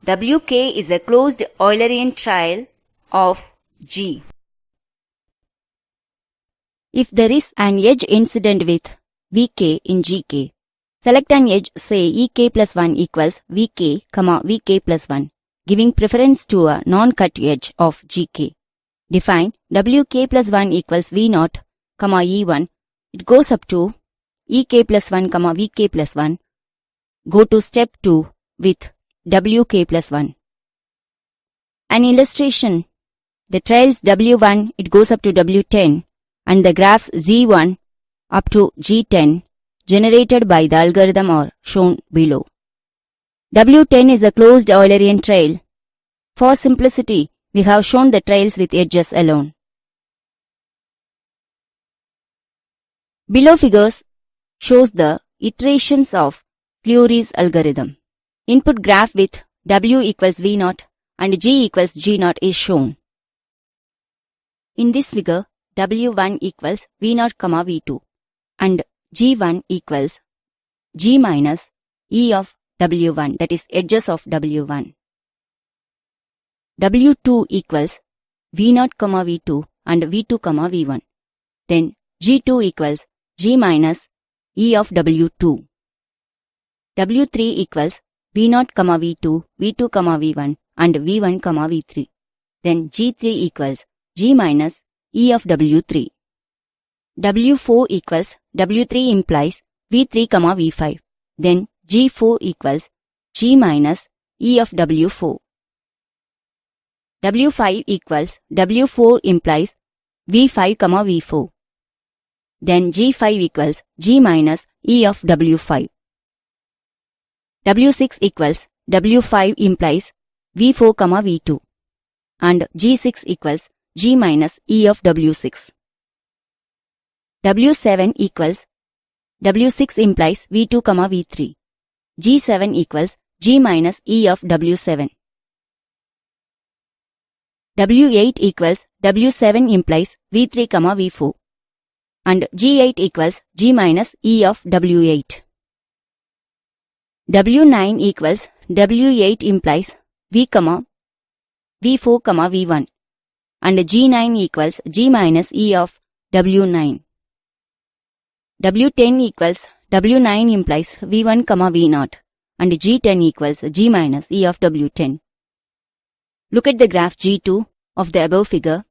Wk is a closed Eulerian trail of G. If there is an edge incident with Vk in Gk, select an edge, say Ek plus 1 equals Vk, Vk plus 1, giving preference to a non-cut edge of Gk. Define Wk plus 1 equals V0, E1, it goes up to Ek plus 1, Vk plus 1. Go to step 2 with Wk plus 1. An illustration: the trails W1, it goes up to W10, and the graphs G1 up to G10 generated by the algorithm are shown below. W10 is a closed Eulerian trail. For simplicity, we have shown the trails with edges alone. Below figures shows the iterations of Fleury's algorithm. Input graph with W equals V0 and G equals G0 is shown. In this figure, W1 equals V0, V2 and G1 equals G minus E of W1, that is edges of W1. W2 equals V0, V2 and V2, V1. Then G2 equals G minus E of W2. W3 equals V0, V2, V2, V1 and V1, V3. Then G3 equals G minus E of W3. W4 equals W3 implies V3, V5. Then G4 equals G minus E of W4. W5 equals W4 implies V5, V4. Then G5 equals G minus E of W5. W6 equals W5 implies V4, V2. And G6 equals G minus E of W6. W7 equals W6 implies V2, V3. G7 equals G minus E of W7. W8 equals W7 implies V3, V4. And G8 equals G minus E of W8. W9 equals W8 implies V, V4, V1. And G9 equals G minus E of W9. W10 equals W9 implies V1, V0 and G10 equals G minus E of W10. Look at the graph G2 of the above figure.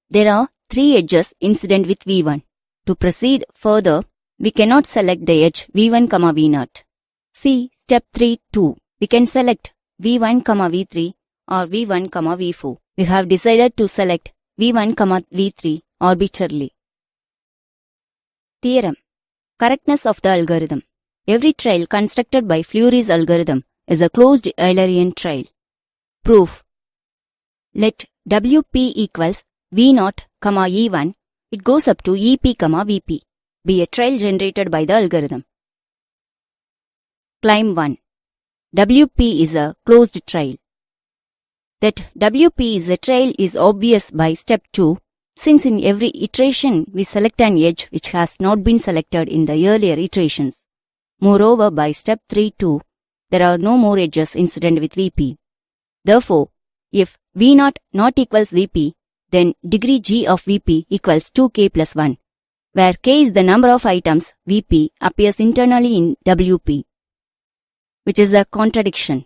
There are 3 edges incident with V1. To proceed further, we cannot select the edge V1, V0. See step 3.2. We can select V1, V3 or V1, V4. We have decided to select V1, V3 arbitrarily. Theorem. Correctness of the algorithm. Every trail constructed by Fleury's algorithm is a closed Eulerian trail. Proof. Let WP equals V0, E1, it goes up to EP, VP, be a trail generated by the algorithm. Claim 1. WP is a closed trail. That WP is a trail is obvious by step 2, since in every iteration we select an edge which has not been selected in the earlier iterations. Moreover, by step 3.2, there are no more edges incident with VP. Therefore, if V0 not equals VP, then degree G of VP equals 2k plus 1, where k is the number of items VP appears internally in WP, which is a contradiction.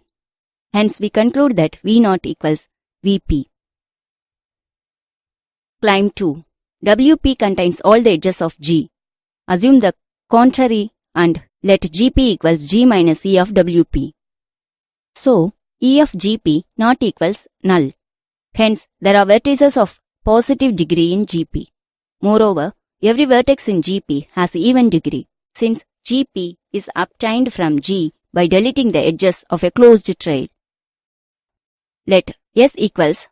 Hence, we conclude that V0 equals VP. Claim 2. WP contains all the edges of G. Assume the contrary and let GP equals G minus E of WP. So, E of GP not equals null. Hence, there are vertices of positive degree in GP. Moreover, every vertex in GP has even degree, since GP is obtained from G by deleting the edges of a closed trail. Let S equals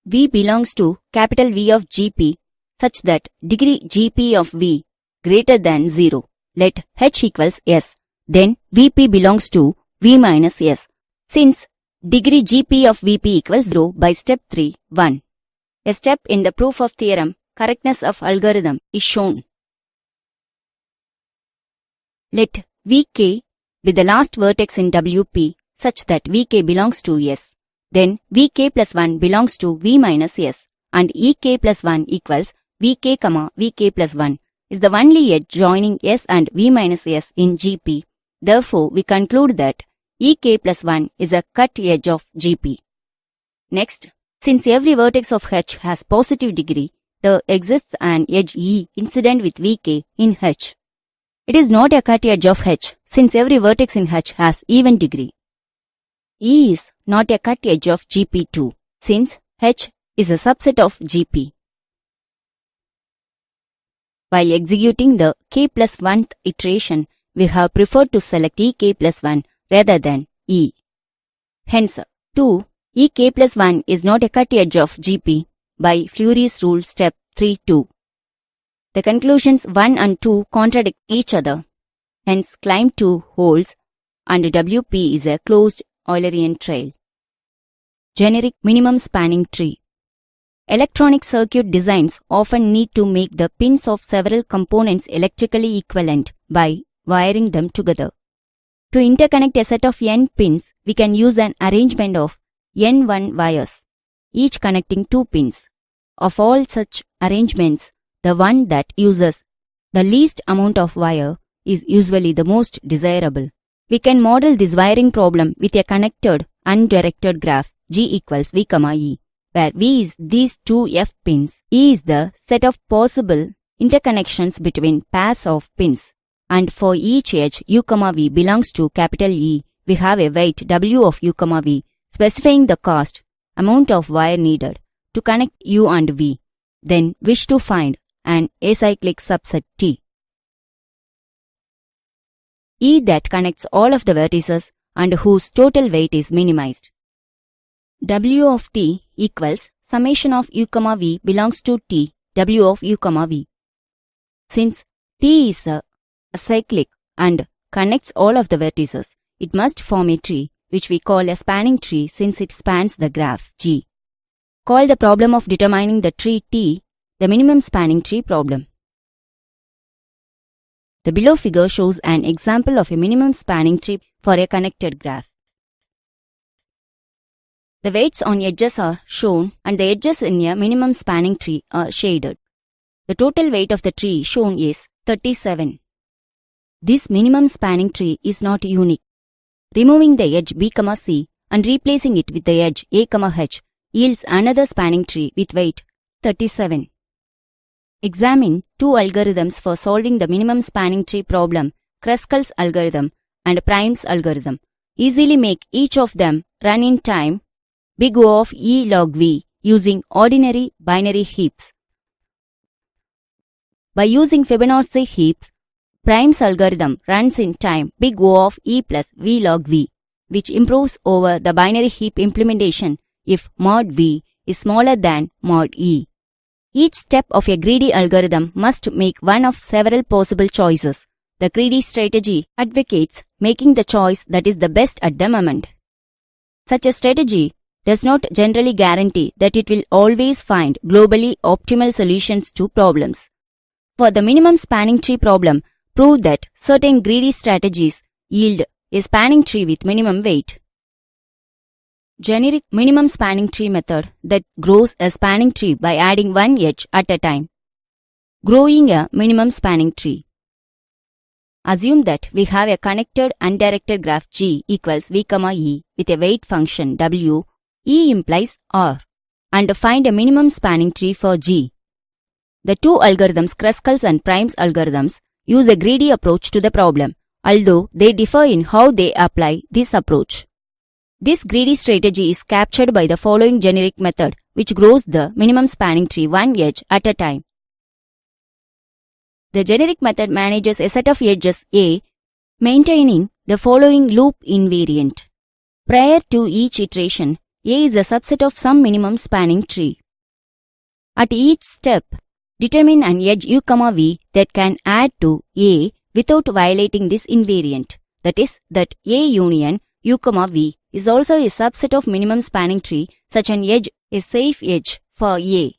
V belongs to capital V of GP such that degree GP of V greater than 0. Let H equals S. Then VP belongs to V minus S. Since degree GP of VP equals 0 by step 3.1. A step in the proof of theorem, correctness of algorithm, is shown. Let Vk be the last vertex in WP such that Vk belongs to S. Then Vk plus 1 belongs to V minus S and Ek plus 1 equals Vk, Vk plus 1 is the only edge joining S and V minus S in GP. Therefore, we conclude that Ek plus 1 is a cut edge of GP. Next, since every vertex of H has positive degree, there exists an edge E incident with Vk in H. It is not a cut edge of H since every vertex in H has even degree. E is not a cut edge of GP2 since H is a subset of GP. While executing the k plus 1th iteration, we have preferred to select ek plus 1 rather than e. Hence, 2. Ek plus 1 is not a cut edge of GP by Fleury's rule step 3.2. The conclusions 1 and 2 contradict each other. Hence, claim 2 holds and WP is a closed Eulerian trail. Generic minimum spanning tree. Electronic circuit designs often need to make the pins of several components electrically equivalent by wiring them together. To interconnect a set of n pins, we can use an arrangement of n1 wires, each connecting 2 pins. Of all such arrangements, the one that uses the least amount of wire is usually the most desirable. We can model this wiring problem with a connected, undirected graph G equals V, E, where V is these 2 F pins, E is the set of possible interconnections between pairs of pins, and for each edge U, V belongs to capital E, we have a weight W of U, V, specifying the cost, amount of wire needed to connect U and V. Then wish to find an acyclic subset T, E that connects all of the vertices and whose total weight is minimized. W of T equals summation of U, V belongs to T, W of U, V. Since T is a cyclic and connects all of the vertices, it must form a tree, which we call a spanning tree since it spans the graph G. Call the problem of determining the tree T the minimum spanning tree problem. The below figure shows an example of a minimum spanning tree for a connected graph. The weights on edges are shown and the edges in a minimum spanning tree are shaded. The total weight of the tree shown is 37. This minimum spanning tree is not unique. Removing the edge B, C and replacing it with the edge A, H yields another spanning tree with weight 37. Examine 2 algorithms for solving the minimum spanning tree problem, Kruskal's algorithm and Prime's algorithm. Easily make each of them run in time big O of E log V using ordinary binary heaps. By using Fibonacci heaps, Prime's algorithm runs in time big O of E plus V log V, which improves over the binary heap implementation if mod V is smaller than mod E. Each step of a greedy algorithm must make one of several possible choices. The greedy strategy advocates making the choice that is the best at the moment. Such a strategy does not generally guarantee that it will always find globally optimal solutions to problems. For the minimum spanning tree problem, prove that certain greedy strategies yield a spanning tree with minimum weight. Generic minimum spanning tree method that grows a spanning tree by adding one edge at a time. Growing a minimum spanning tree. Assume that we have a connected undirected graph G equals V, E with a weight function W, E implies R, and find a minimum spanning tree for G. The two algorithms, Kruskal's and Prime's algorithms, use a greedy approach to the problem, although they differ in how they apply this approach. This greedy strategy is captured by the following generic method, which grows the minimum spanning tree one edge at a time. The generic method manages a set of edges A, maintaining the following loop invariant. Prior to each iteration, A is a subset of some minimum spanning tree. At each step, determine an edge U, V that can add to A without violating this invariant. That is, that A union U, V is also a subset of minimum spanning tree, such an edge is safe edge for A.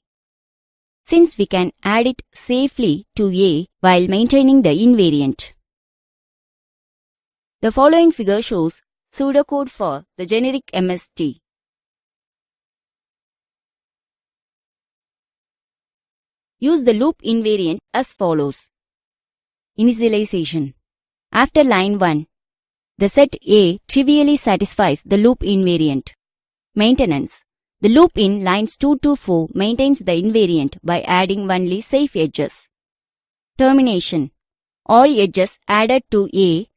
Since we can add it safely to A while maintaining the invariant. The following figure shows pseudocode for the generic MST. Use the loop invariant as follows. Initialization. After line 1, the set A trivially satisfies the loop invariant. Maintenance. The loop in lines 2 to 4 maintains the invariant by adding only safe edges. Termination. All edges added to A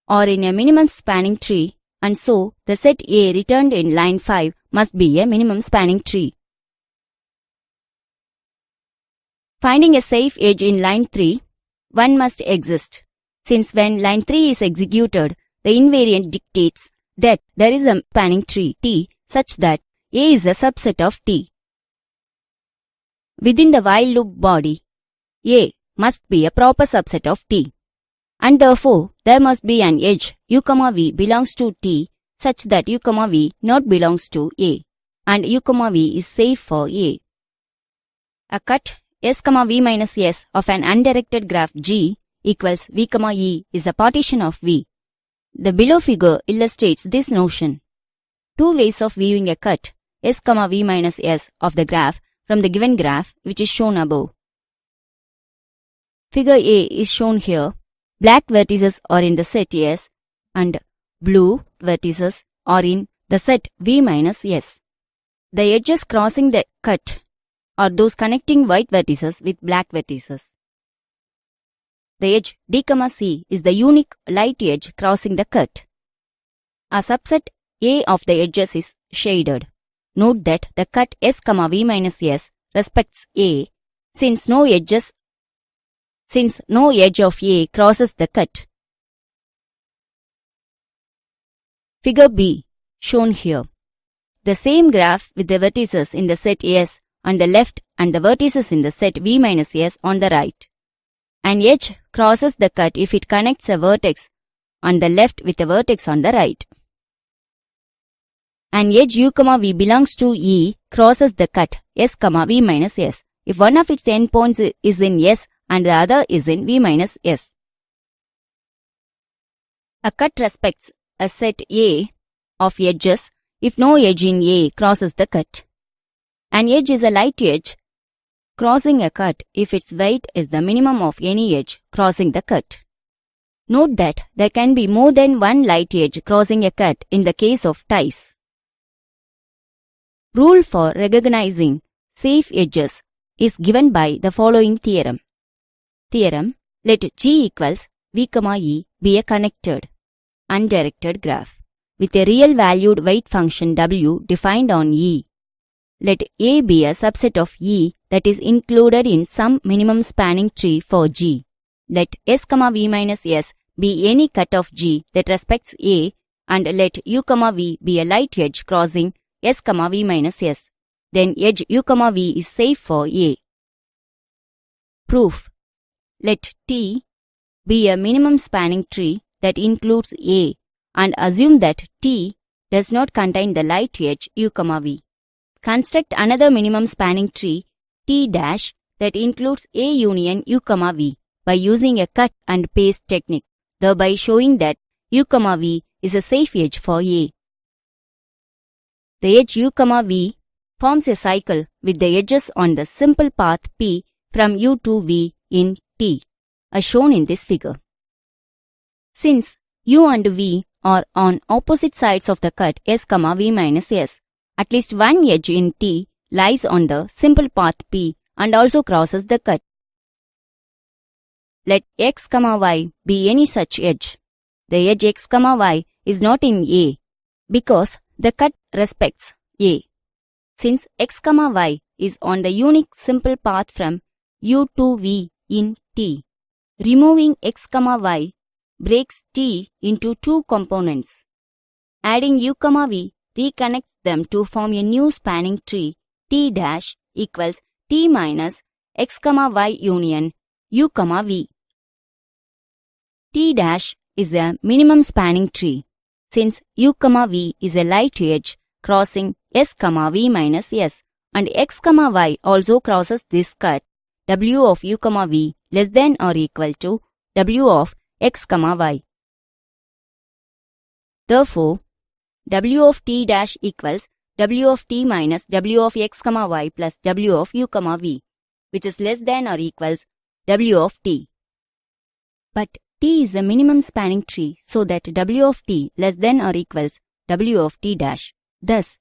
are in a minimum spanning tree, and so the set A returned in line 5 must be a minimum spanning tree. Finding a safe edge in line 3, one must exist. Since when line 3 is executed, the invariant dictates that there is a spanning tree T such that A is a subset of T. Within the while loop body, A must be a proper subset of T. And therefore, there must be an edge u, v belongs to T such that u, v not belongs to A, and u, v is safe for A. A cut S, v minus S of an undirected graph G equals v, E is a partition of V. The below figure illustrates this notion. Two ways of viewing a cut S, v minus S of the graph from the given graph, which is shown above. Figure A is shown here. Black vertices are in the set S and blue vertices are in the set V minus S. The edges crossing the cut are those connecting white vertices with black vertices. The edge D, C is the unique light edge crossing the cut. A subset A of the edges is shaded. Note that the cut S, V minus S respects A since no edge of A crosses the cut. Figure B, shown here. The same graph with the vertices in the set S on the left and the vertices in the set V minus S on the right. An edge crosses the cut if it connects a vertex on the left with a vertex on the right. An edge u, v belongs to E crosses the cut S, V minus S if one of its endpoints is in S and the other is in V minus S. A cut respects a set A of edges if no edge in A crosses the cut. An edge is a light edge crossing a cut if its weight is the minimum of any edge crossing the cut. Note that there can be more than one light edge crossing a cut in the case of ties. Rule for recognizing safe edges is given by the following theorem. Theorem: let G equals V, E be a connected, undirected graph with a real valued weight function W defined on E. Let A be a subset of E that is included in some minimum spanning tree for G. Let S, V minus S be any cut of G that respects A, and let U, V be a light edge crossing S, V minus S. Then edge U, V is safe for A. Proof: let T be a minimum spanning tree that includes A and assume that T does not contain the light edge U, V. Construct another minimum spanning tree T dash that includes A union U, V by using a cut and paste technique, thereby showing that U, V is a safe edge for A. The edge U, V forms a cycle with the edges on the simple path P from U to V in T, as shown in this figure. Since U and V are on opposite sides of the cut S, V minus S, at least one edge in T lies on the simple path P and also crosses the cut. Let X, Y be any such edge. The edge X, Y is not in A because the cut respects A. Since X, Y is on the unique simple path from U to V in T, removing X, Y breaks T into two components. Adding U, V reconnects them to form a new spanning tree T dash equals T minus X, Y union U, V. T dash is a minimum spanning tree since U, V is a light edge crossing S, V minus S and X, Y also crosses this cut W of U, V less than or equal to W of X, Y. Therefore, W of T dash equals W of T minus W of X, Y plus W of U, V, which is less than or equals W of T. But T is a minimum spanning tree so that W of T less than or equals W of T dash. Thus,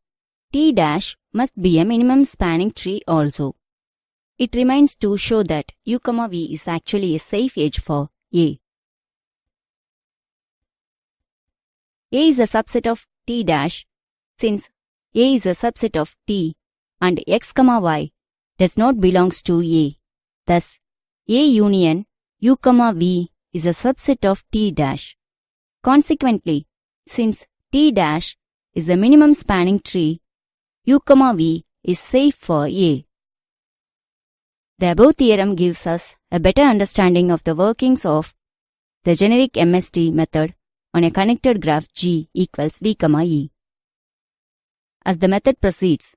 T dash must be a minimum spanning tree also. It remains to show that U, V is actually a safe edge for A. A is a subset of T dash since A is a subset of T and X, Y does not belongs to A. Thus, A union U, V is a subset of T dash. Consequently, since T dash is the minimum spanning tree, U, V is safe for A. The above theorem gives us a better understanding of the workings of the generic MST method on a connected graph G equals V, E. As the method proceeds,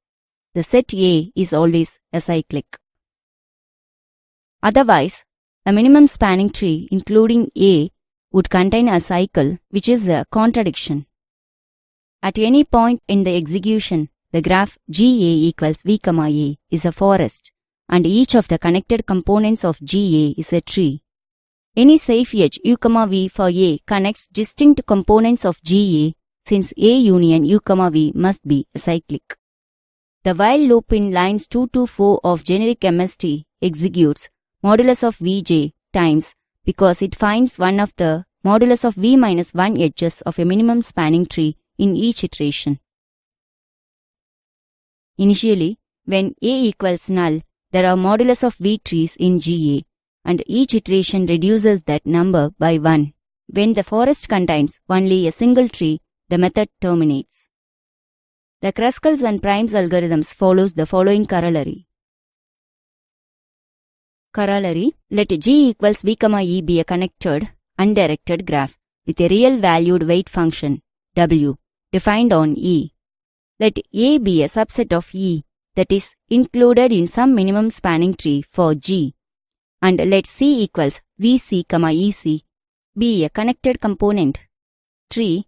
the set A is always acyclic. Otherwise, a minimum spanning tree including A would contain a cycle, which is a contradiction. At any point in the execution, the graph GA equals V, A is a forest, and each of the connected components of GA is a tree. Any safe edge U, V for A connects distinct components of GA, since A union U, V must be acyclic. The while loop in lines 2 to 4 of generic MST executes modulus of Vj times because it finds one of the modulus of V minus 1 edges of a minimum spanning tree in each iteration. Initially, when A equals null, there are modulus of V trees in GA, and each iteration reduces that number by 1. When the forest contains only a single tree, the method terminates. The Kruskal's and Prime's algorithms follows the following corollary. Corollary: let G equals V, E be a connected, undirected graph with a real valued weight function, W, defined on E. Let A be a subset of E that is included in some minimum spanning tree for G, and let C equals VC, EC be a connected component tree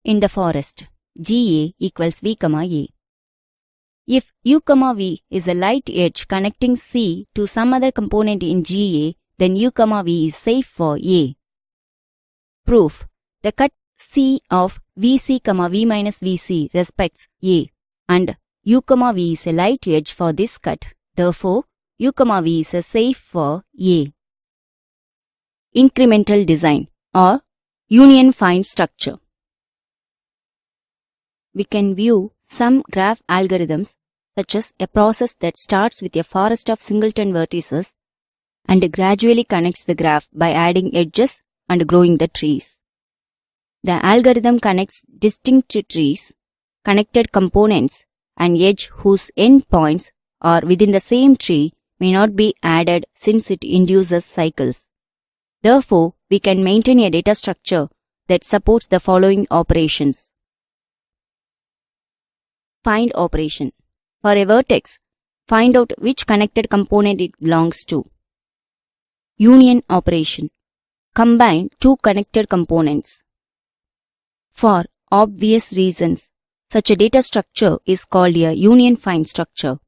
in the forest GA equals V, A. If U, V is a light edge connecting C to some other component in GA, then U, V is safe for A. Proof: the cut C of VC, V minus VC respects A, and U, V is a light edge for this cut. Therefore, U, V is a safe for A. Incremental design or union find structure. We can view some graph algorithms such as a process that starts with a forest of singleton vertices and gradually connects the graph by adding edges and growing the trees. The algorithm connects distinct trees, connected components, and edge whose endpoints are within the same tree may not be added since it induces cycles. Therefore, we can maintain a data structure that supports the following operations. Find operation. For a vertex, find out which connected component it belongs to. Union operation. Combine two connected components. For obvious reasons, such a data structure is called a union find structure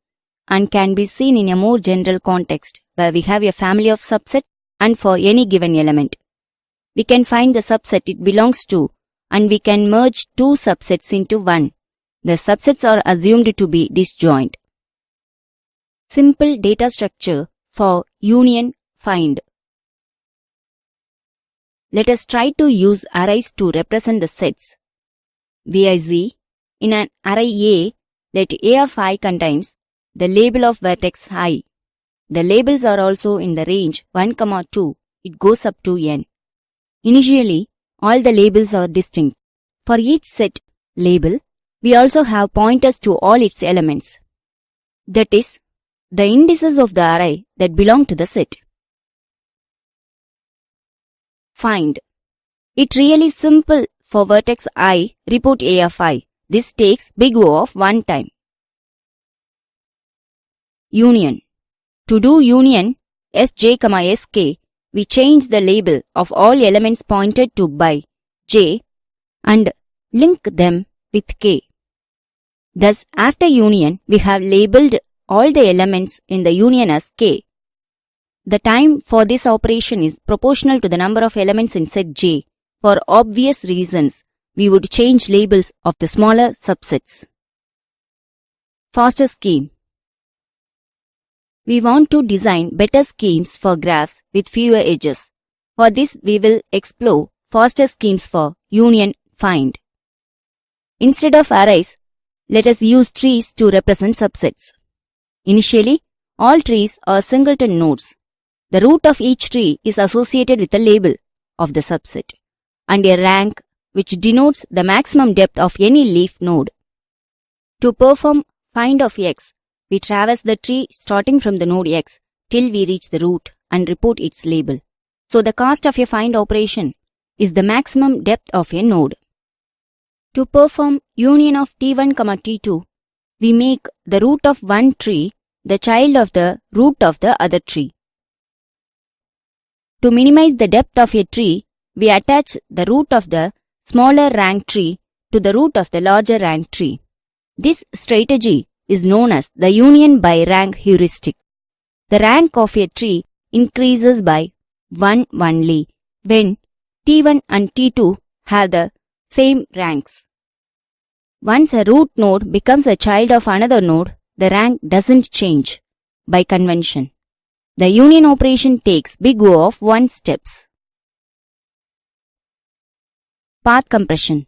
and can be seen in a more general context where we have a family of subsets and for any given element. We can find the subset it belongs to and we can merge two subsets into one. The subsets are assumed to be disjoint. Simple data structure for union find. Let us try to use arrays to represent the sets. Viz. In an array A, let A of I contains the label of vertex I. The labels are also in the range 1, 2. It goes up to n. Initially, all the labels are distinct. For each set label, we also have pointers to all its elements. That is, the indices of the array that belong to the set. Find. It really simple for vertex I, report A of I. This takes big O of 1 time. Union. To do union Sj, Sk, we change the label of all elements pointed to by j and link them with k. Thus, after union, we have labeled all the elements in the union as k. The time for this operation is proportional to the number of elements in set j. For obvious reasons, we would change labels of the smaller subsets. Foster scheme. We want to design better schemes for graphs with fewer edges. For this, we will explore Foster schemes for union find. Instead of arrays, let us use trees to represent subsets. Initially, all trees are singleton nodes. The root of each tree is associated with a label of the subset and a rank which denotes the maximum depth of any leaf node. To perform find of x, we traverse the tree starting from the node x till we reach the root and report its label. So the cost of a find operation is the maximum depth of a node. To perform union of t1, t2, we make the root of one tree the child of the root of the other tree. To minimize the depth of a tree, we attach the root of the smaller rank tree to the root of the larger rank tree. This strategy is known as the union by rank heuristic. The rank of a tree increases by 1 only when T1 and T2 have the same ranks. Once a root node becomes a child of another node, the rank doesn't change by convention. The union operation takes big O of 1 steps. Path compression.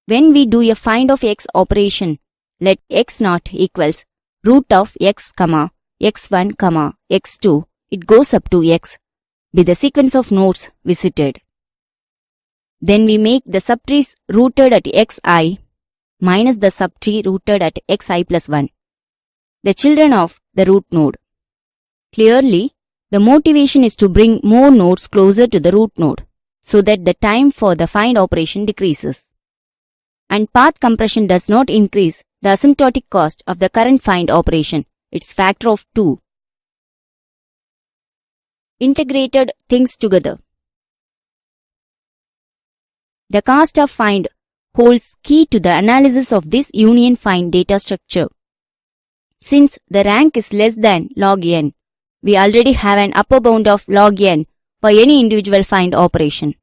When we do a find of x operation, let x naught equals root of x, x1, x2, it goes up to x, be the sequence of nodes visited. Then we make the subtrees rooted at xi minus the subtree rooted at xi plus 1, the children of the root node. Clearly, the motivation is to bring more nodes closer to the root node, so that the time for the find operation decreases. And path compression does not increase the asymptotic cost of the current find operation, its factor of 2. Integrated things together. The cost of find holds key to the analysis of this union find data structure. Since the rank is less than log n, we already have an upper bound of log n for any individual find operation.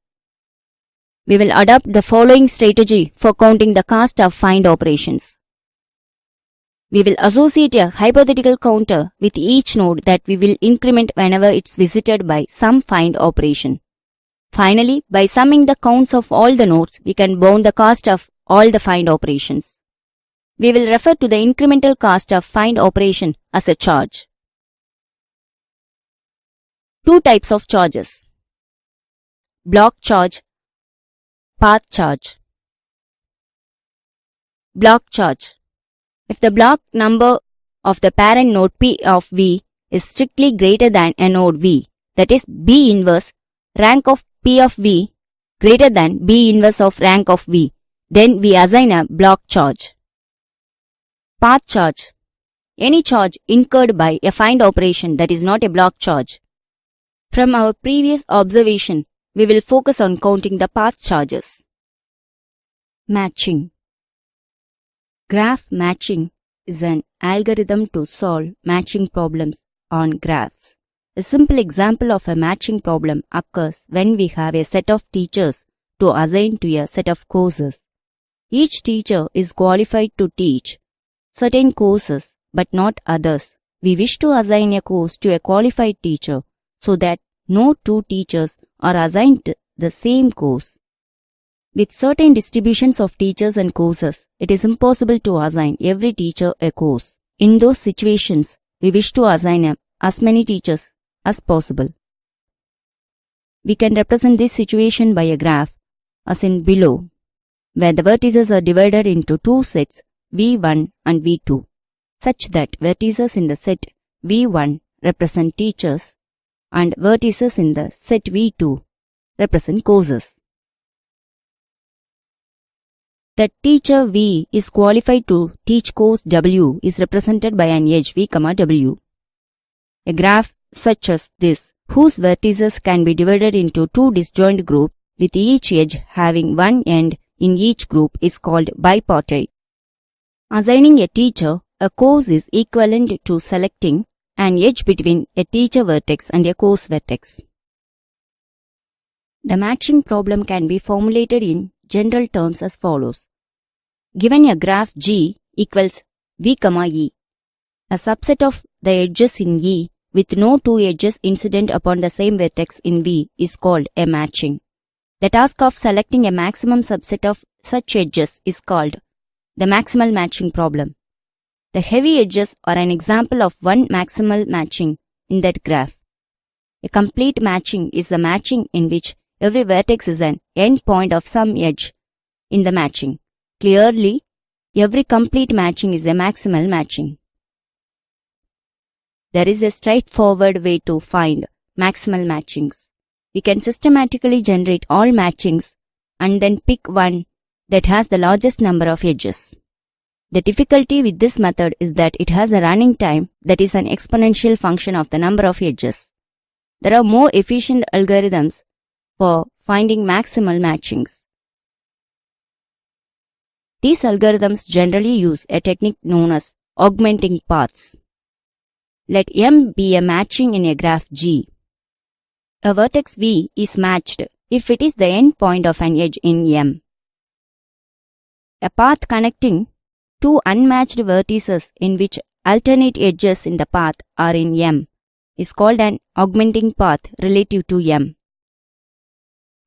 We will adopt the following strategy for counting the cost of find operations. We will associate a hypothetical counter with each node that we will increment whenever it's visited by some find operation. Finally, by summing the counts of all the nodes, we can bound the cost of all the find operations. We will refer to the incremental cost of find operation as a charge. Two types of charges: block charge, path charge. Block charge. If the block number of the parent node P of V is strictly greater than a node V, that is B inverse rank of P of V greater than B inverse of rank of V, then we assign a block charge. Path charge. Any charge incurred by a find operation that is not a block charge. From our previous observation, we will focus on counting the path charges. Matching. Graph matching is an algorithm to solve matching problems on graphs. A simple example of a matching problem occurs when we have a set of teachers to assign to a set of courses. Each teacher is qualified to teach certain courses but not others. We wish to assign a course to a qualified teacher so that no two teachers are assigned the same course. With certain distributions of teachers and courses, it is impossible to assign every teacher a course. In those situations, we wish to assign as many teachers as possible. We can represent this situation by a graph as in below, where the vertices are divided into two sets V1 and V2, such that vertices in the set V1 represent teachers and vertices in the set V2 represent courses. That teacher V is qualified to teach course W is represented by an edge V, W. A graph such as this, whose vertices can be divided into two disjoint groups with each edge having one end in each group, is called bipartite. Assigning a teacher a course is equivalent to selecting an edge between a teacher vertex and a course vertex. The matching problem can be formulated in general terms as follows. Given a graph G equals V, E, a subset of the edges in E with no two edges incident upon the same vertex in V is called a matching. The task of selecting a maximum subset of such edges is called the maximal matching problem. The heavy edges are an example of one maximal matching in that graph. A complete matching is the matching in which every vertex is an endpoint of some edge in the matching. Clearly, every complete matching is a maximal matching. There is a straightforward way to find maximal matchings. We can systematically generate all matchings and then pick one that has the largest number of edges. The difficulty with this method is that it has a running time that is an exponential function of the number of edges. There are more efficient algorithms for finding maximal matchings. These algorithms generally use a technique known as augmenting paths. Let M be a matching in a graph G. A vertex V is matched if it is the endpoint of an edge in M. A path connecting two unmatched vertices in which alternate edges in the path are in M is called an augmenting path relative to M.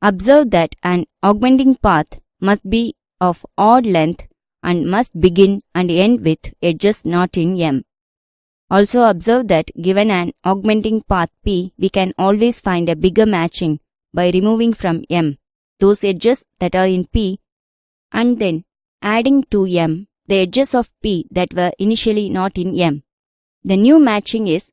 Observe that an augmenting path must be of odd length and must begin and end with edges not in M. Also observe that given an augmenting path P, we can always find a bigger matching by removing from M those edges that are in P and then adding to M the edges of P that were initially not in M. The new matching is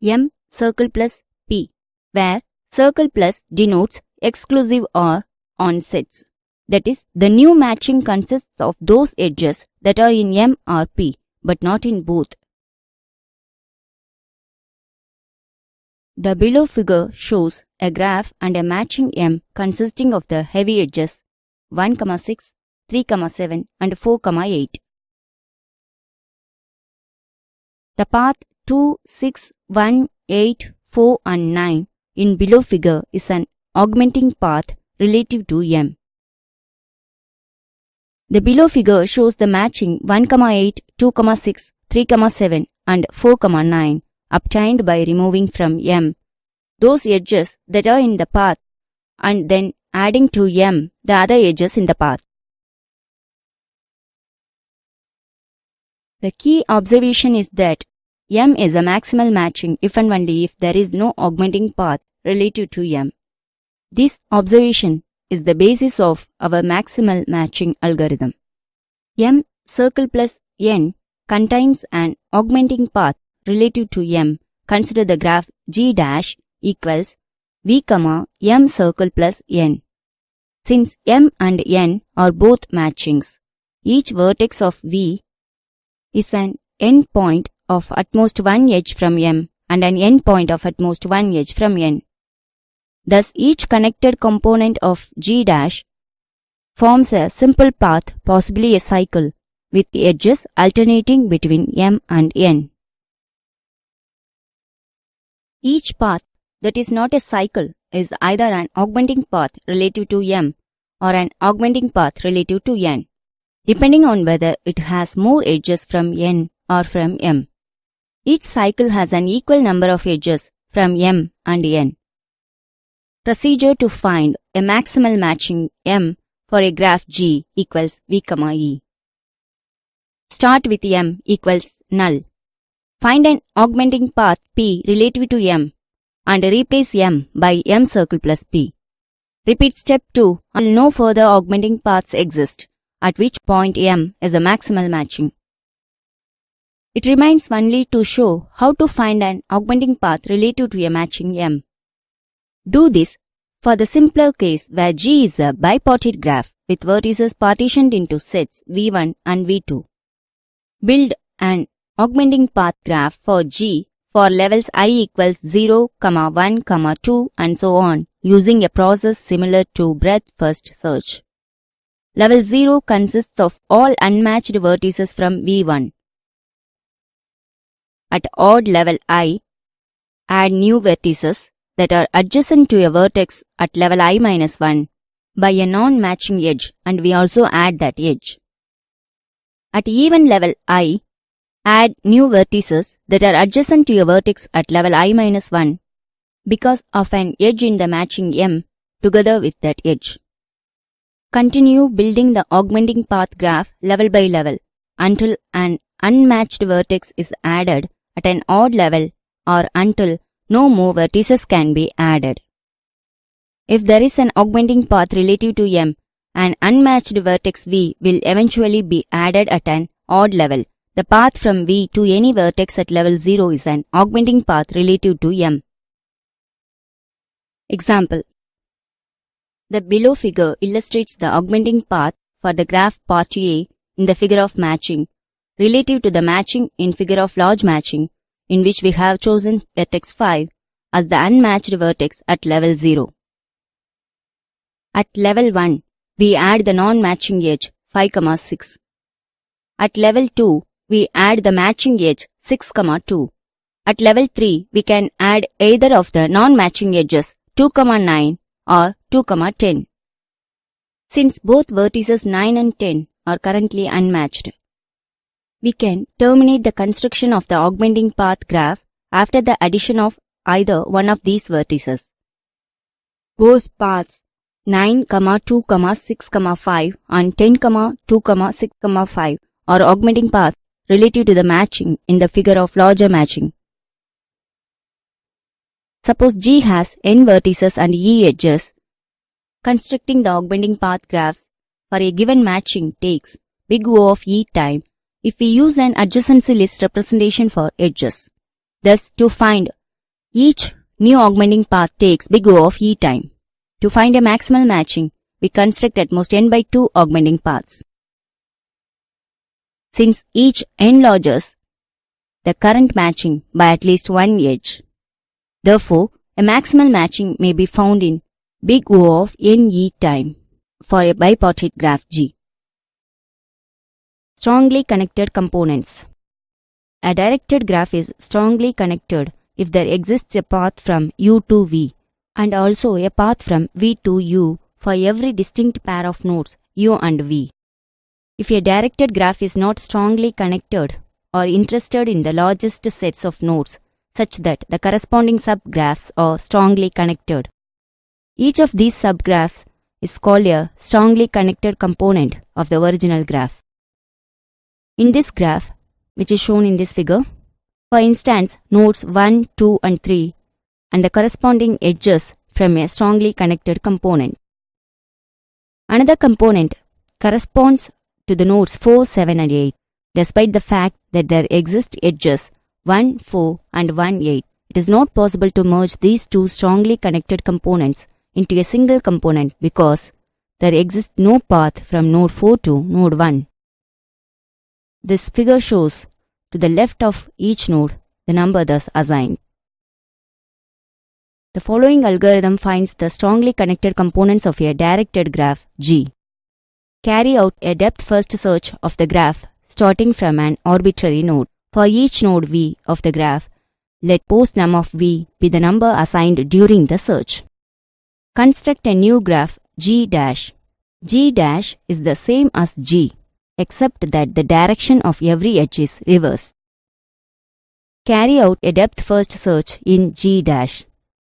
M circle plus P, where circle plus denotes exclusive or on sets. That is, the new matching consists of those edges that are in M or P, but not in both. The below figure shows a graph and a matching M consisting of the heavy edges 1, 6, 3, 7 and 4, 8. The path 2, 6, 1, 8, 4 and 9 in below figure is an augmenting path relative to M. The below figure shows the matching 1, 8, 2, 6, 3, 7 and 4, 9 obtained by removing from M those edges that are in the path and then adding to M the other edges in the path. The key observation is that M is a maximal matching if and only if there is no augmenting path relative to M. This observation is the basis of our maximal matching algorithm. M circle plus N contains an augmenting path relative to M. Consider the graph G dash equals V, M circle plus N. Since M and N are both matchings, each vertex of V is an endpoint of at most one edge from M and an endpoint of at most one edge from N. Thus, each connected component of G dash forms a simple path, possibly a cycle, with the edges alternating between M and N. Each path that is not a cycle is either an augmenting path relative to M or an augmenting path relative to N, depending on whether it has more edges from N or from M. Each cycle has an equal number of edges from M and N. Procedure to find a maximal matching M for a graph G equals V, E. Start with M equals null. Find an augmenting path P relative to M and replace M by M circle plus P. Repeat step 2 until no further augmenting paths exist, at which point M is a maximal matching. It remains only to show how to find an augmenting path relative to a matching M. Do this for the simpler case where G is a bipartite graph with vertices partitioned into sets V1 and V2. Build an augmenting path graph for G for levels I equals 0, 1, 2 and so on using a process similar to breadth first search. Level 0 consists of all unmatched vertices from V1. At odd level I, add new vertices that are adjacent to a vertex at level I-1 by a non-matching edge, and we also add that edge. At even level I, add new vertices that are adjacent to a vertex at level I-1 because of an edge in the matching M together with that edge. Continue building the augmenting path graph level by level until an unmatched vertex is added at an odd level or until no more vertices can be added. If there is an augmenting path relative to M, an unmatched vertex V will eventually be added at an odd level. The path from V to any vertex at level 0 is an augmenting path relative to M. Example. The below figure illustrates the augmenting path for the graph part A in the figure of matching, relative to the matching in figure of large matching, in which we have chosen vertex 5 as the unmatched vertex at level 0. At level 1, we add the non-matching edge 5, 6. At level 2, we add the matching edge 6, 2. At level 3, we can add either of the non-matching edges 2, 9 or 2, 10. Since both vertices 9 and 10 are currently unmatched, we can terminate the construction of the augmenting path graph after the addition of either one of these vertices. Both paths 9, 2, 6, 5 and 10, 2, 6, 5 are augmenting paths relative to the matching in the figure of larger matching. Suppose G has n vertices and e edges. Constructing the augmenting path graphs for a given matching takes big O of e time if we use an adjacency list representation for edges. Thus, to find each new augmenting path takes big O of e time. To find a maximal matching, we construct at most n by 2 augmenting paths. Since each enlarges the current matching by at least one edge, therefore, a maximal matching may be found in big O of n time for a bipartite graph G. Strongly connected components. A directed graph is strongly connected if there exists a path from U to V and also a path from V to U for every distinct pair of nodes U and V. If a directed graph is not strongly connected or interested in the largest sets of nodes such that the corresponding subgraphs are strongly connected, each of these subgraphs is called a strongly connected component of the original graph. In this graph, which is shown in this figure, for instance, nodes 1, 2 and 3 and the corresponding edges from a strongly connected component. Another component corresponds to the nodes 4, 7 and 8. Despite the fact that there exist edges 1, 4 and 1, 8, it is not possible to merge these two strongly connected components into a single component because there exists no path from node 4 to node 1. This figure shows to the left of each node the number thus assigned. The following algorithm finds the strongly connected components of a directed graph G. Carry out a depth-first search of the graph starting from an arbitrary node. For each node V of the graph, let postnum of V be the number assigned during the search. Construct a new graph G'. G' is the same as G, except that the direction of every edge is reversed. Carry out a depth-first search in G'.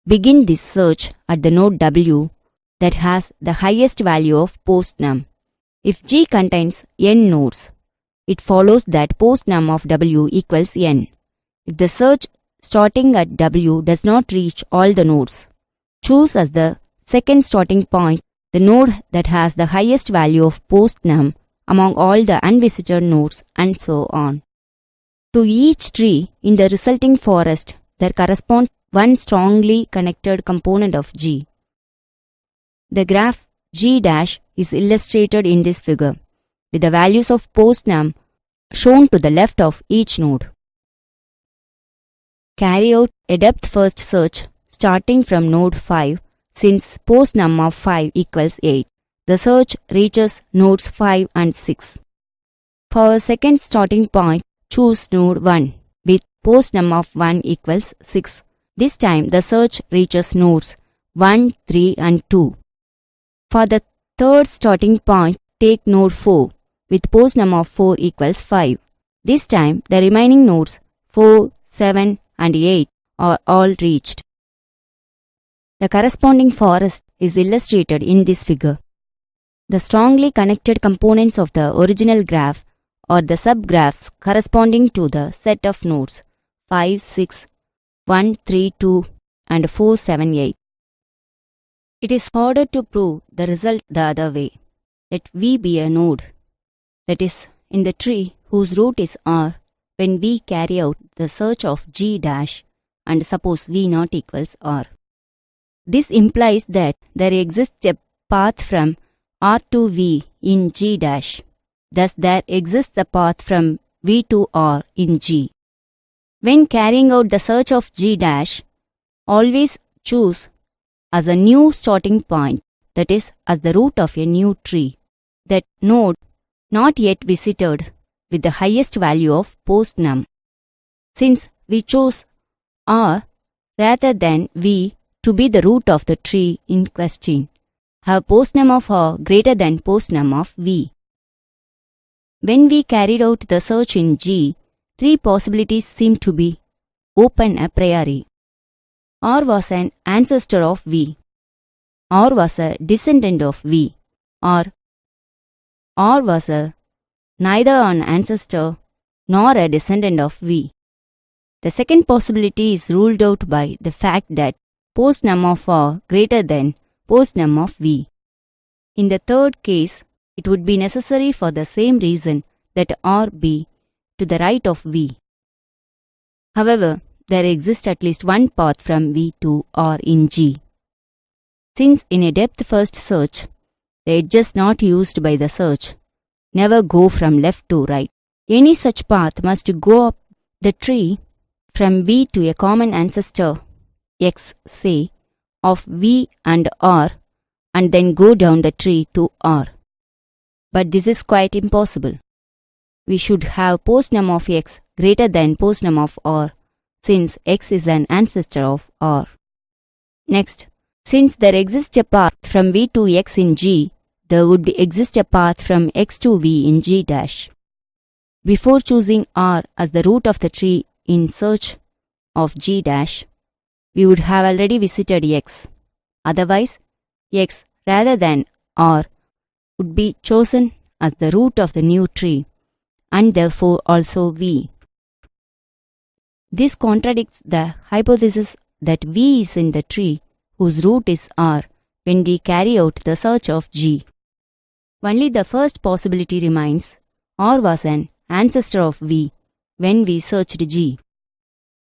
Begin this search at the node W that has the highest value of postnum. If G contains n nodes, it follows that postnum of W equals n. If the search starting at W does not reach all the nodes, choose as the second starting point the node that has the highest value of postnum among all the unvisited nodes and so on. To each tree in the resulting forest, there corresponds one strongly connected component of G. The graph G' is illustrated in this figure, with the values of postnum shown to the left of each node. Carry out a depth-first search starting from node 5 since postnum of 5 equals 8. The search reaches nodes 5 and 6. For a second starting point, choose node 1 with postnum of 1 equals 6. This time the search reaches nodes 1, 3 and 2. For the third starting point, take node 4 with postnum of 4 equals 5. This time the remaining nodes 4, 7 and 8 are all reached. The corresponding forest is illustrated in this figure. The strongly connected components of the original graph are the subgraphs corresponding to the set of nodes 5, 6, 1, 3, 2, and 4, 7, 8. It is harder to prove the result the other way. Let V be a node, that is, in the tree whose root is R, when we carry out the search of G dash and suppose V naught equals R. This implies that there exists a path from R to V in G dash. Thus there exists a path from V to R in G. When carrying out the search of G dash, always choose as a new starting point, that is, as the root of a new tree, that node not yet visited with the highest value of post num. Since we chose R rather than V to be the root of the tree in question, have post num of R greater than post num of V. When we carried out the search in G, three possibilities seemed to be open a priori. R was an ancestor of V. R was a descendant of V. Or R was neither an ancestor nor a descendant of V. The second possibility is ruled out by the fact that post num of R greater than post num of V. In the third case, it would be necessary for the same reason that R be to the right of V. However, there exists at least one path from V to R in G. Since in a depth-first search, the edges not used by the search never go from left to right. Any such path must go up the tree from V to a common ancestor, X, say, of V and R, and then go down the tree to R. But this is quite impossible. We should have post num of X greater than post num of R, since X is an ancestor of R. Next, since there exists a path from V to X in G, there would exist a path from X to V in G dash. Before choosing R as the root of the tree in search of G dash, we would have already visited X. Otherwise, X rather than R would be chosen as the root of the new tree, and therefore also V. This contradicts the hypothesis that V is in the tree whose root is R when we carry out the search of G. Only the first possibility remains: R was an ancestor of V when we searched G.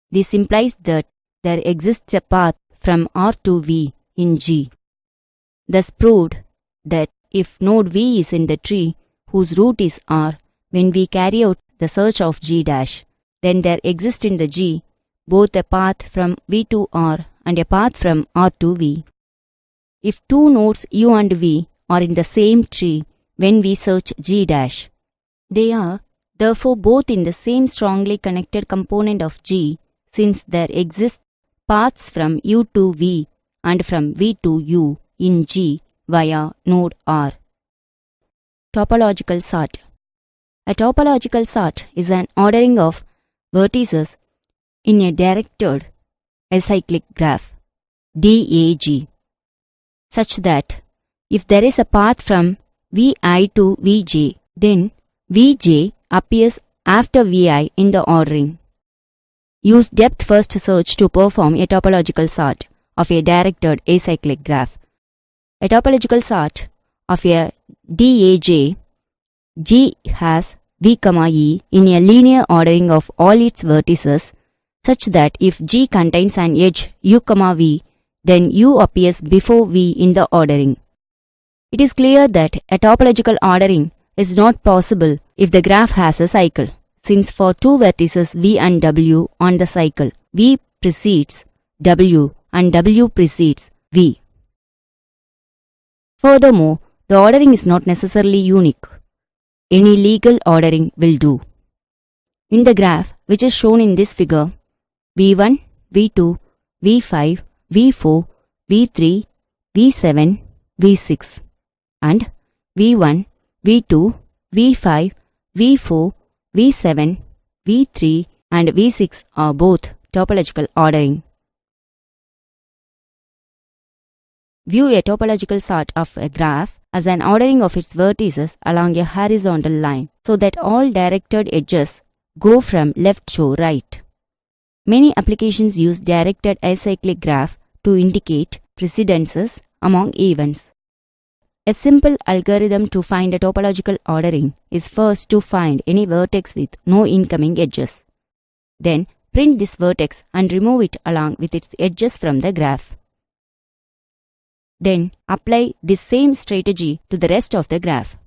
This implies that there exists a path from R to V in G. Thus proved that if node V is in the tree whose root is R when we carry out the search of G dash, then there exists in the G both a path from V to R and a path from R to V. If two nodes U and V are in the same tree when we search G dash, they are therefore both in the same strongly connected component of G, since there exist paths from U to V and from V to U in G via node R. Topological sort. A topological sort is an ordering of vertices in a directed acyclic graph, DAG, such that if there is a path from Vi to Vj, then Vj appears after Vi in the ordering. Use depth-first search to perform a topological sort of a directed acyclic graph. A topological sort of a DAJ, G has V, E in a linear ordering of all its vertices, such that if G contains an edge U, V, then U appears before V in the ordering. It is clear that a topological ordering is not possible if the graph has a cycle, since for two vertices V and W on the cycle, V precedes W and W precedes V. Furthermore, the ordering is not necessarily unique. Any legal ordering will do. In the graph, which is shown in this figure, V1, V2, V5, V4, V3, V7, V6, and V1, V2, V5, V4, V7, V3, and V6 are both topological ordering. View a topological sort of a graph as an ordering of its vertices along a horizontal line, so that all directed edges go from left to right. Many applications use directed acyclic graph to indicate precedences among events. A simple algorithm to find a topological ordering is first to find any vertex with no incoming edges. Then print this vertex and remove it along with its edges from the graph. Then apply this same strategy to the rest of the graph.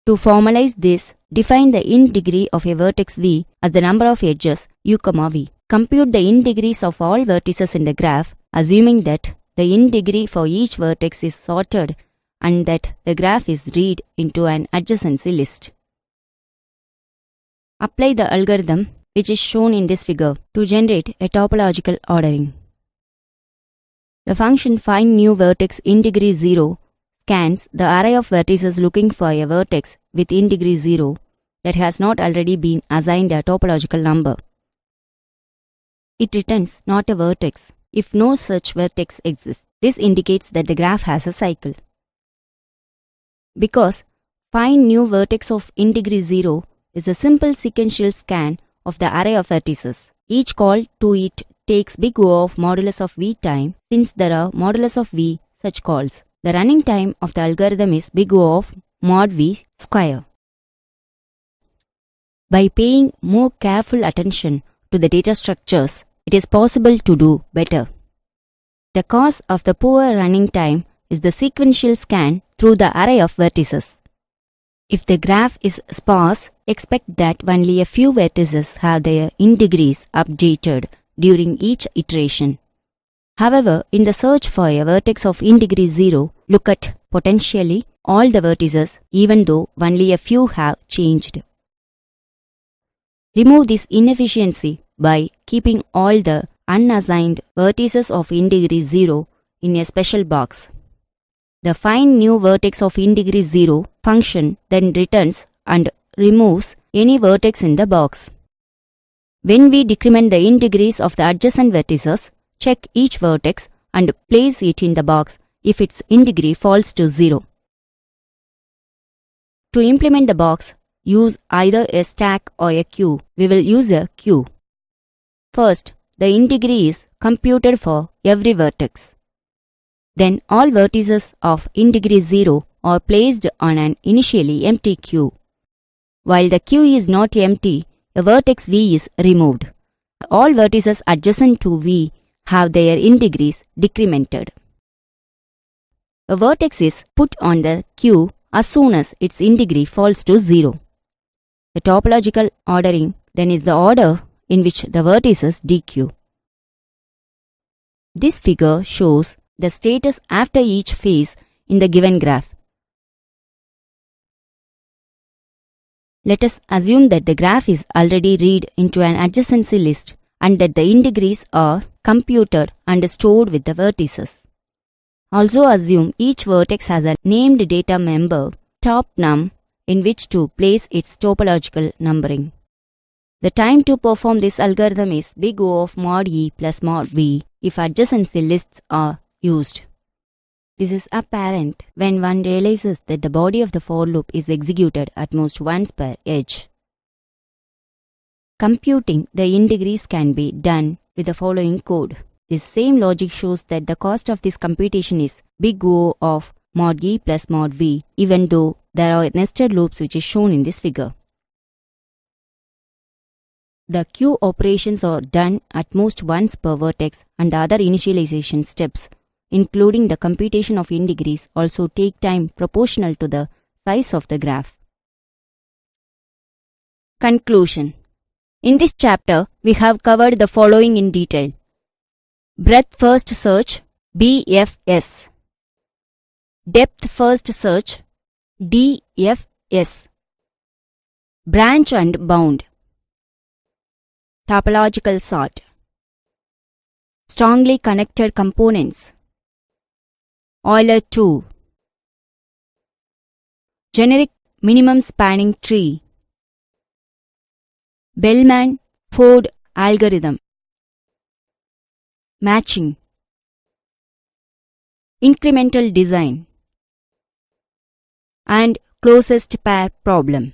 To formalize this, define the in degree of a vertex v as the number of edges u, v. Compute the in degrees of all vertices in the graph, assuming that the in degree for each vertex is sorted and that the graph is read into an adjacency list. Apply the algorithm which is shown in this figure to generate a topological ordering. The function find new vertex in degree 0 scans the array of vertices looking for a vertex with in degree 0 that has not already been assigned a topological number. It returns not a vertex if no such vertex exists. This indicates that the graph has a cycle. Because find new vertex of in degree 0 is a simple sequential scan of the array of vertices. Each call to it takes big O of modulus of v time. Since there are modulus of v such calls, the running time of the algorithm is big O of mod v square. By paying more careful attention to the data structures, it is possible to do better. The cause of the poor running time is the sequential scan through the array of vertices. If the graph is sparse, expect that only a few vertices have their in degrees updated during each iteration. However, in the search for a vertex of in degree 0, look at potentially all the vertices even though only a few have changed. Remove this inefficiency by keeping all the unassigned vertices of in degree 0 in a special box. The find new vertex of in degree 0 function then returns and removes any vertex in the box. When we decrement the in degrees of the adjacent vertices, check each vertex and place it in the box if its in degree falls to 0. To implement the box, use either a stack or a queue. We will use a queue. First, the in degree is computed for every vertex. Then all vertices of in degree 0 are placed on an initially empty queue. While the queue is not empty, a vertex v is removed. All vertices adjacent to v have their in degrees decremented. A vertex is put on the queue as soon as its in degree falls to 0. The topological ordering then is the order in which the vertices dequeue. This figure shows the status after each phase in the given graph. Let us assume that the graph is already read into an adjacency list and that the in degrees are computed and stored with the vertices. Also assume each vertex has a named data member, top num, in which to place its topological numbering. The time to perform this algorithm is big O of mod e plus mod v if adjacency lists are used. This is apparent when one realizes that the body of the for loop is executed at most once per edge. Computing the in degrees can be done with the following code. This same logic shows that the cost of this computation is big O of mod e plus mod v, even though there are nested loops which is shown in this figure. The queue operations are done at most once per vertex and the other initialization steps, including the computation of in degrees, also take time proportional to the size of the graph. Conclusion. In this chapter, we have covered the following in detail. Breadth first search, BFS. Depth first search, DFS. Branch and bound. Topological sort. Strongly connected components. Euler Tour. Generic minimum spanning tree. Bellman-Ford Algorithm. Matching. Incremental design. And closest pair problem.